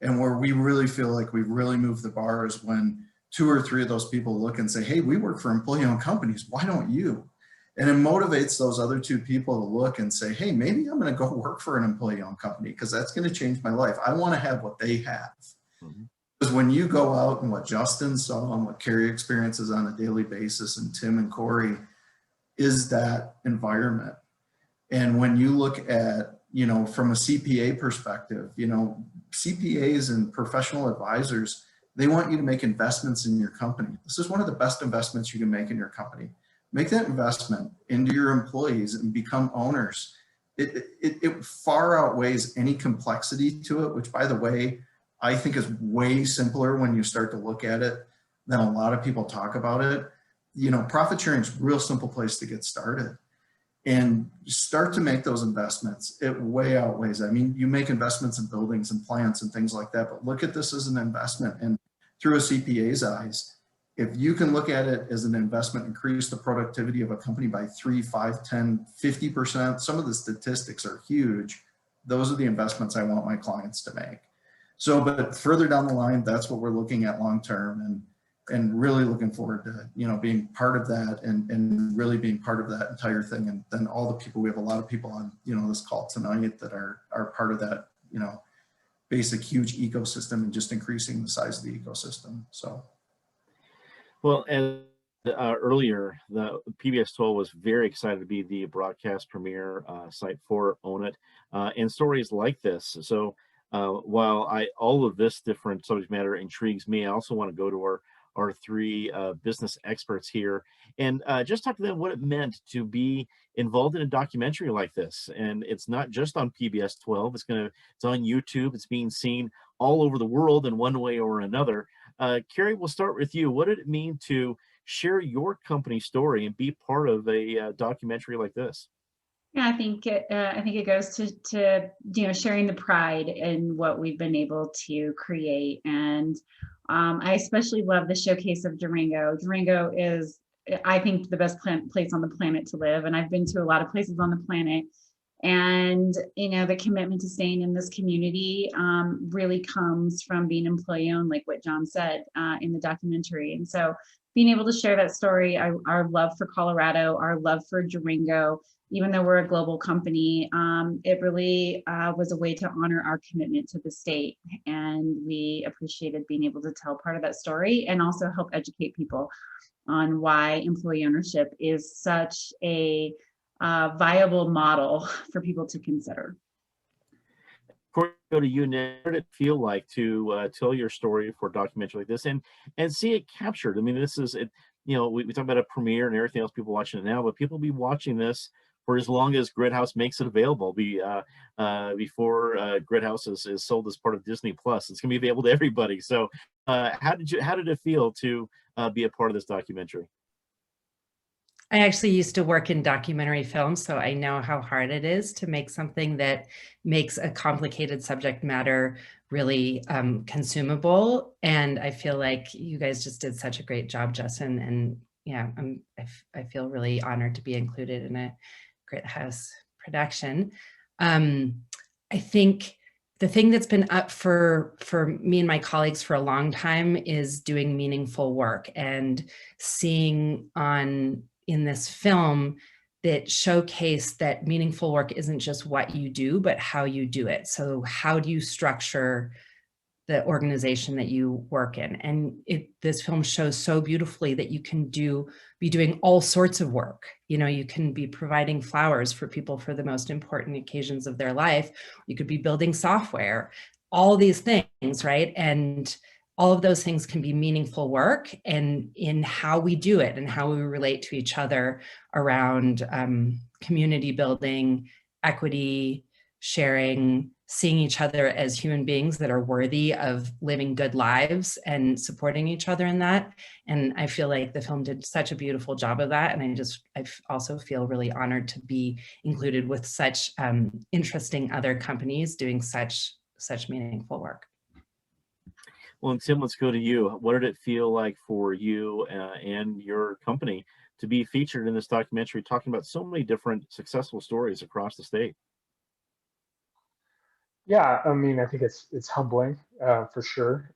And where we really feel like we've really moved the bar is when 2 or 3 of those people look and say, hey, we work for employee-owned companies, why don't you? And it motivates those other 2 people to look and say, hey, maybe I'm going to go work for an employee-owned company because that's going to change my life. I want to have what they have. Mm-hmm. Because when you go out and what Justin saw and what Carrie experiences on a daily basis, and Tim and Corey, is that environment. And when you look at, from a CPA perspective, CPAs and professional advisors, they want you to make investments in your company. This is one of the best investments you can make in your company. Make that investment into your employees and become owners. It far outweighs any complexity to it, which, by the way, I think is way simpler when you start to look at it than a lot of people talk about it. Profit sharing is a real simple place to get started. And start to make those investments. It way outweighs. I mean, you make investments in buildings and plants and things like that, but look at this as an investment. And through a CPA's eyes, if you can look at it as an investment, increase the productivity of a company by 3, 5, 10, 50%, some of the statistics are huge. Those are the investments I want my clients to make. So, but further down the line, that's what we're looking at long-term, and really looking forward to, being part of that and really being part of that entire thing. And then all the people, we have a lot of people on, this call tonight that are part of that, basic huge ecosystem, and just increasing the size of the ecosystem. So. Well, as earlier, the PBS 12 was very excited to be the broadcast premiere site for Own It, and stories like this. So while all of this different subject matter intrigues me, I also want to go to our 3 business experts here and just talk to them what it meant to be involved in a documentary like this. And it's not just on PBS 12, it's on YouTube, it's being seen all over the world in one way or another. Carrie, we'll start with you. What did it mean to share your company story and be part of a documentary like this? Yeah, I think it goes to sharing the pride in what we've been able to create. And I especially love the showcase of Durango. Durango is, I think, the best place on the planet to live. And I've been to a lot of places on the planet. And, the commitment to staying in this community really comes from being employee owned, like what John said in the documentary. And so being able to share that story, our love for Colorado, our love for Durango, even though we're a global company, it really was a way to honor our commitment to the state. And we appreciated being able to tell part of that story and also help educate people on why employee ownership is such a viable model for people to consider. Corey, go to you now. What did it feel like to tell your story for a documentary like this and see it captured? I mean, this is it. We talk about a premiere and everything else. People watching it now, but people will be watching this for as long as Gridhouse makes it available. Before Gridhouse is sold as part of Disney Plus, it's going to be available to everybody. So, how did it feel to be a part of this documentary? I actually used to work in documentary film, so I know how hard it is to make something that makes a complicated subject matter really consumable. And I feel like you guys just did such a great job, Justin. And yeah, I feel really honored to be included in a Gridhouse production. I think the thing that's been up for me and my colleagues for a long time is doing meaningful work and seeing in this film that showcase that meaningful work isn't just what you do, but how you do it. So how do you structure the organization that you work in? And this film shows so beautifully that you can be doing all sorts of work. You can be providing flowers for people for the most important occasions of their life. You could be building software, all these things, right? And all of those things can be meaningful work, and in how we do it and how we relate to each other around community building, equity, sharing, seeing each other as human beings that are worthy of living good lives and supporting each other in that. And I feel like the film did such a beautiful job of that. And I also feel really honored to be included with such interesting other companies doing such meaningful work. Well, and Tim, let's go to you. What did it feel like for you and your company to be featured in this documentary, talking about so many different successful stories across the state? Yeah, I mean, I think it's humbling for sure.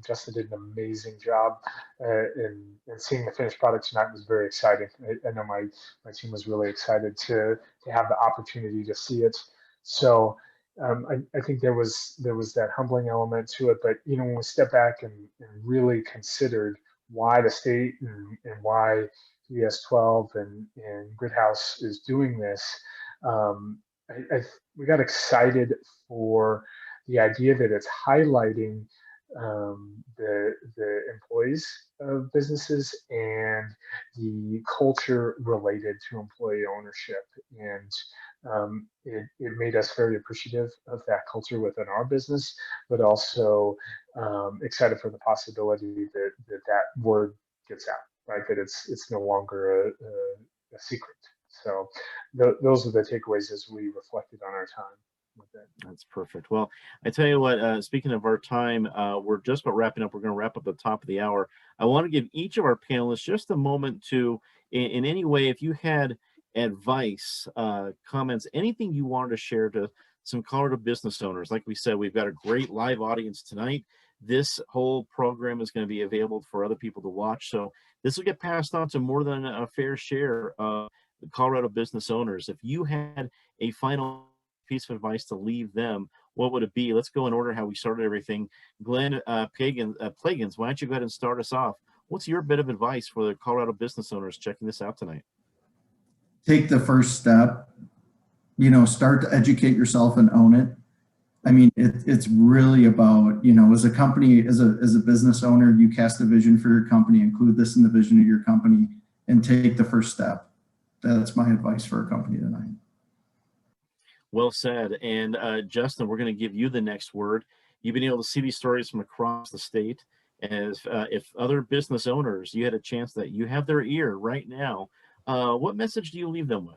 Justin did an amazing job, and seeing the finished product tonight was very exciting. I know my team was really excited to have the opportunity to see it. So I think there was that humbling element to it. But you know, when we step back and really considered why the state and why PBS 12 and Grid House is doing this. Um, we got excited for the idea that it's highlighting the employees of businesses and the culture related to employee ownership, and it made us very appreciative of that culture within our business, but also excited for the possibility that word gets out, right? That it's no longer a secret. So those are the takeaways as we reflected on our time with it. That's perfect. Well, I tell you what, speaking of our time, we're just about wrapping up. We're going to wrap up the top of the hour. I want to give each of our panelists just a moment to, in any way, if you had advice, comments, anything you wanted to share to some Colorado business owners. Like we said, we've got a great live audience tonight. This whole program is going to be available for other people to watch. So this will get passed on to more than a fair share of the Colorado business owners. If you had a final piece of advice to leave them, what would it be? Let's go in order how we started everything. Glenn Plagans, why don't you go ahead and start us off? What's your bit of advice for the Colorado business owners checking this out tonight? Take the first step, start to educate yourself and own it. I mean, it's really about, as a company, as a business owner, you cast a vision for your company, include this in the vision of your company, and take the first step. That's my advice for a company tonight. Well said. And Justin, we're going to give you the next word. You've been able to see these stories from across the state. As if other business owners, you had a chance that you have their ear right now, what message do you leave them with?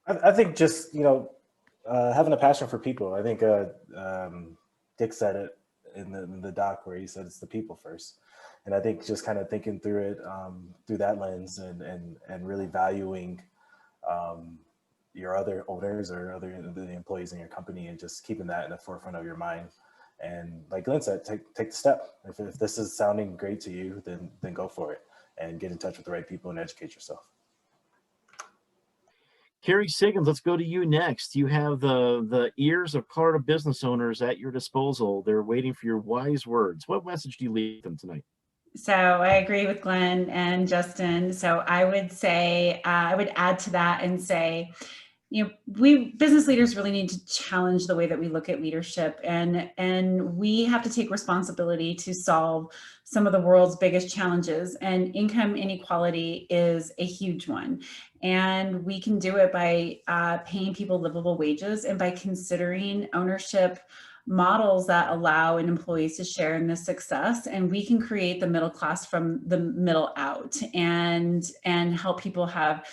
I think just, having a passion for people. I think Dick said it in the doc where he said it's the people first. And I think just kind of thinking through it through that lens and really valuing your other owners or the employees in your company, and just keeping that in the forefront of your mind. And like Glenn said, take the step. If this is sounding great to you, then go for it and get in touch with the right people and educate yourself. Carrie Siggins, let's go to you next. You have the ears of Colorado business owners at your disposal. They're waiting for your wise words. What message do you leave them tonight? So I agree with Glenn and Justin. So I would say, I would add to that and say, we business leaders really need to challenge the way that we look at leadership, and we have to take responsibility to solve some of the world's biggest challenges, and income inequality is a huge one. And we can do it by paying people livable wages and by considering ownership models that allow employees to share in this success, and we can create the middle class from the middle out and help people have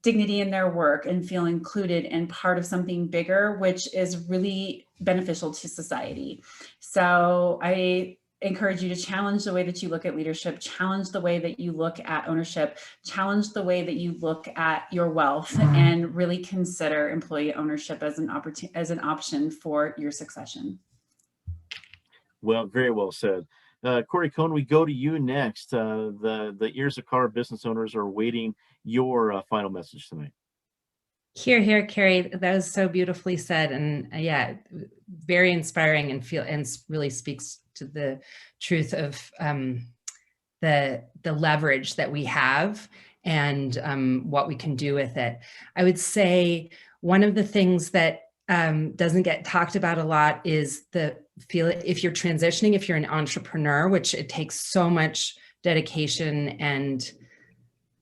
dignity in their work and feel included and part of something bigger, which is really beneficial to society. So I encourage you to challenge the way that you look at leadership, challenge the way that you look at ownership, challenge the way that you look at your wealth, and really consider employee ownership as an option for your succession. Well, very well said. Corey Cohn, we go to you next. The ears of Colorado business owners are awaiting your final message tonight. Here, Carrie. That was so beautifully said, and yeah, very inspiring, and really speaks to the truth of the leverage that we have and what we can do with it. I would say one of the things that doesn't get talked about a lot is if you're transitioning, if you're an entrepreneur, which it takes so much dedication and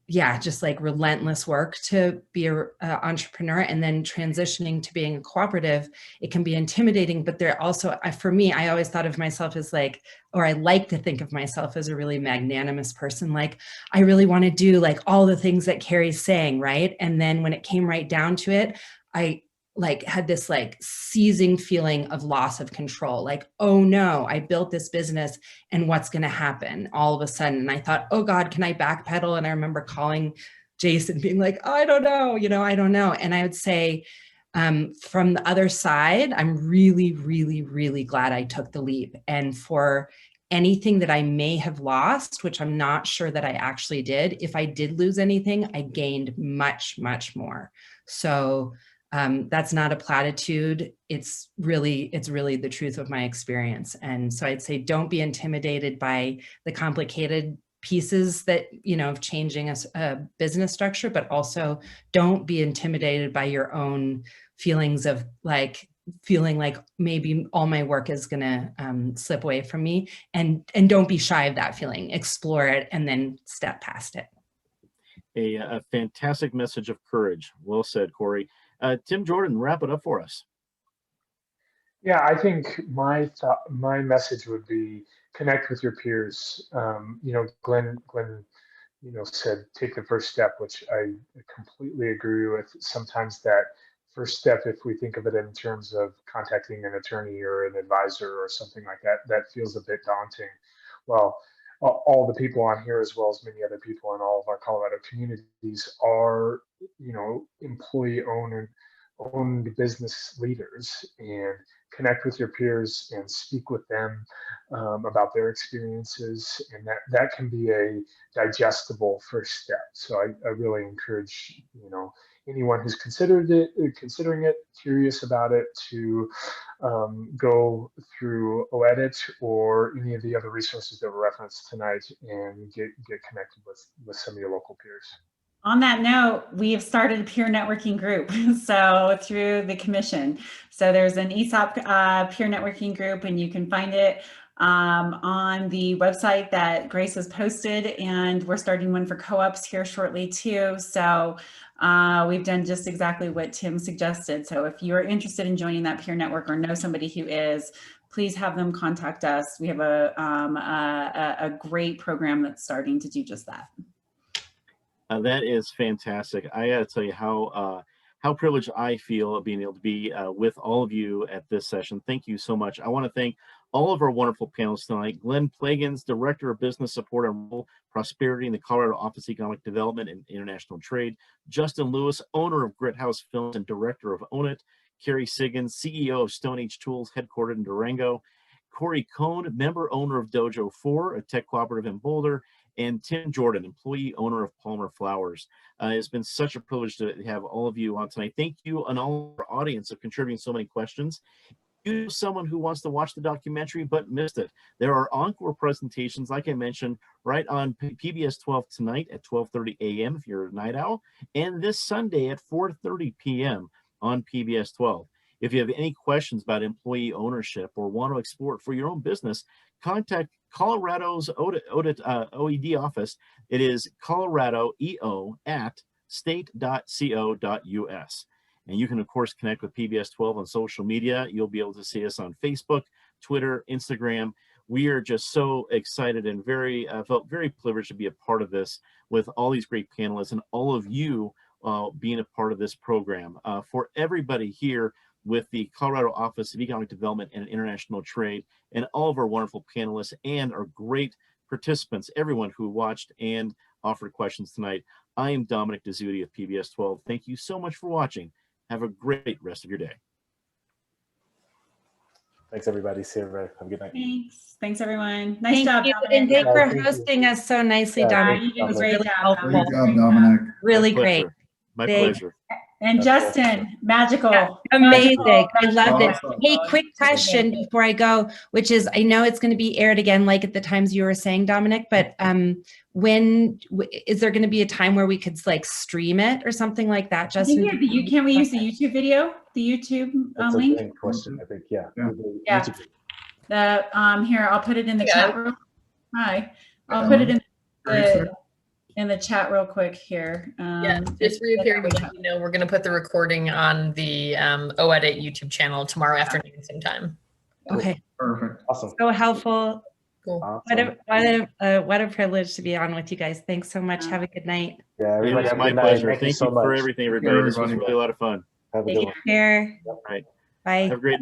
yeah, just like relentless work to be a entrepreneur, and then transitioning to being a cooperative, it can be intimidating. But there also, for me, I always thought of myself as like, or I like to think of myself as a really magnanimous person. Like, I really want to do like all the things that Carrie's saying, right? And then when it came right down to it, I like had this like seizing feeling of loss of control. Like, oh no, I built this business and what's going to happen all of a sudden. And I thought, oh God, can I backpedal? And I remember calling Jason being like, I don't know, I don't know. And I would say, from the other side, I'm really, really, really glad I took the leap. And for anything that I may have lost, which I'm not sure that I actually did, if I did lose anything, I gained much, much more. So that's not a platitude. It's really the truth of my experience. And so I'd say don't be intimidated by the complicated pieces that, of changing a business structure, but also don't be intimidated by your own feelings of like feeling like maybe all my work is going to slip away from me, and don't be shy of that feeling. Explore it and then step past it. A fantastic message of courage. Well said, Corey. Tim Jordan, wrap it up for us. Yeah, I think my message would be connect with your peers. Glenn, said take the first step, which I completely agree with. Sometimes that first step, if we think of it in terms of contacting an attorney or an advisor or something like that, that feels a bit daunting. Well, all the people on here, as well as many other people in all of our Colorado communities, are, employee-owned business leaders, and connect with your peers and speak with them about their experiences, and that can be a digestible first step. So I really encourage anyone who's considering it, curious about it, to go through OEdit or any of the other resources that were referenced tonight and get connected with some of your local peers. On that note, we have started a peer networking group, so through the commission. So there's an ESOP peer networking group, and you can find it on the website that Grace has posted, and we're starting one for co-ops here shortly too. So we've done just exactly what Tim suggested. So if you're interested in joining that peer network or know somebody who is, please have them contact us. We have a great program that's starting to do just that. That is fantastic. I got to tell you how privileged I feel of being able to be with all of you at this session. Thank you so much. I want to thank all of our wonderful panelists tonight. Glenn Plagans, Director of Business Support and Rural Prosperity in the Colorado Office of Economic Development and International Trade. Justin Lewis, owner of Grit House Films and Director of Own It. Carrie Siggins, CEO of Stone Age Tools, headquartered in Durango. Corey Cohn, member owner of Dojo 4, a tech cooperative in Boulder. And Tim Jordan, employee owner of Palmer Flowers. It's been such a privilege to have all of you on tonight. Thank you and all our audience of contributing so many questions. You, someone who wants to watch the documentary but missed it, there are encore presentations, like I mentioned, right on PBS 12 tonight at 12:30 a.m. if you're a night owl, and this Sunday at 4:30 p.m. on PBS 12. If you have any questions about employee ownership or want to explore it for your own business, contact Colorado's OED office. It is coloradoeo@state.co.us. And you can, of course, connect with PBS 12 on social media. You'll be able to see us on Facebook, Twitter, Instagram. We are just so excited and felt very privileged to be a part of this with all these great panelists and all of you being a part of this program. For everybody here with the Colorado Office of Economic Development and International Trade, and all of our wonderful panelists and our great participants, everyone who watched and offered questions tonight. I am Dominic Dezzutti of PBS 12. Thank you so much for watching. Have a great rest of your day. Thanks, everybody. See you, everybody. Have a good night. Thanks everyone. Nice job, You. Dominic. And thanks for Thank you. hosting us so nicely, Dominic. You did a great Really job. helpful. Great job, Dominic. Really great. My Thanks. pleasure. And Justin, magical. Yeah, amazing. I loved it. Awesome. Hey, quick question before I go, which is, I know it's going to be aired again, like at the times you were saying, Dominic, but when is there going to be a time where we could like stream it or something like that? Justin, Can we use the YouTube video? The YouTube That's link? a great question, I think. Yeah. Yeah. Here, I'll put it in the chat room. Hi. I'll put it in the in the chat real quick here. Yeah, just reappearing to let you know we're going to put the recording on the OEdit YouTube channel tomorrow afternoon same time. Okay. Perfect. Awesome. So helpful. Cool. Awesome. What a privilege to be on with you guys. Thanks so much. Have a good night. Yeah, It everybody was have a my good night. pleasure. Thank you Thank so you for much. everything, everybody. This was everybody. really a lot of fun. Have a good Take one. care. All right. Bye. Have a great night.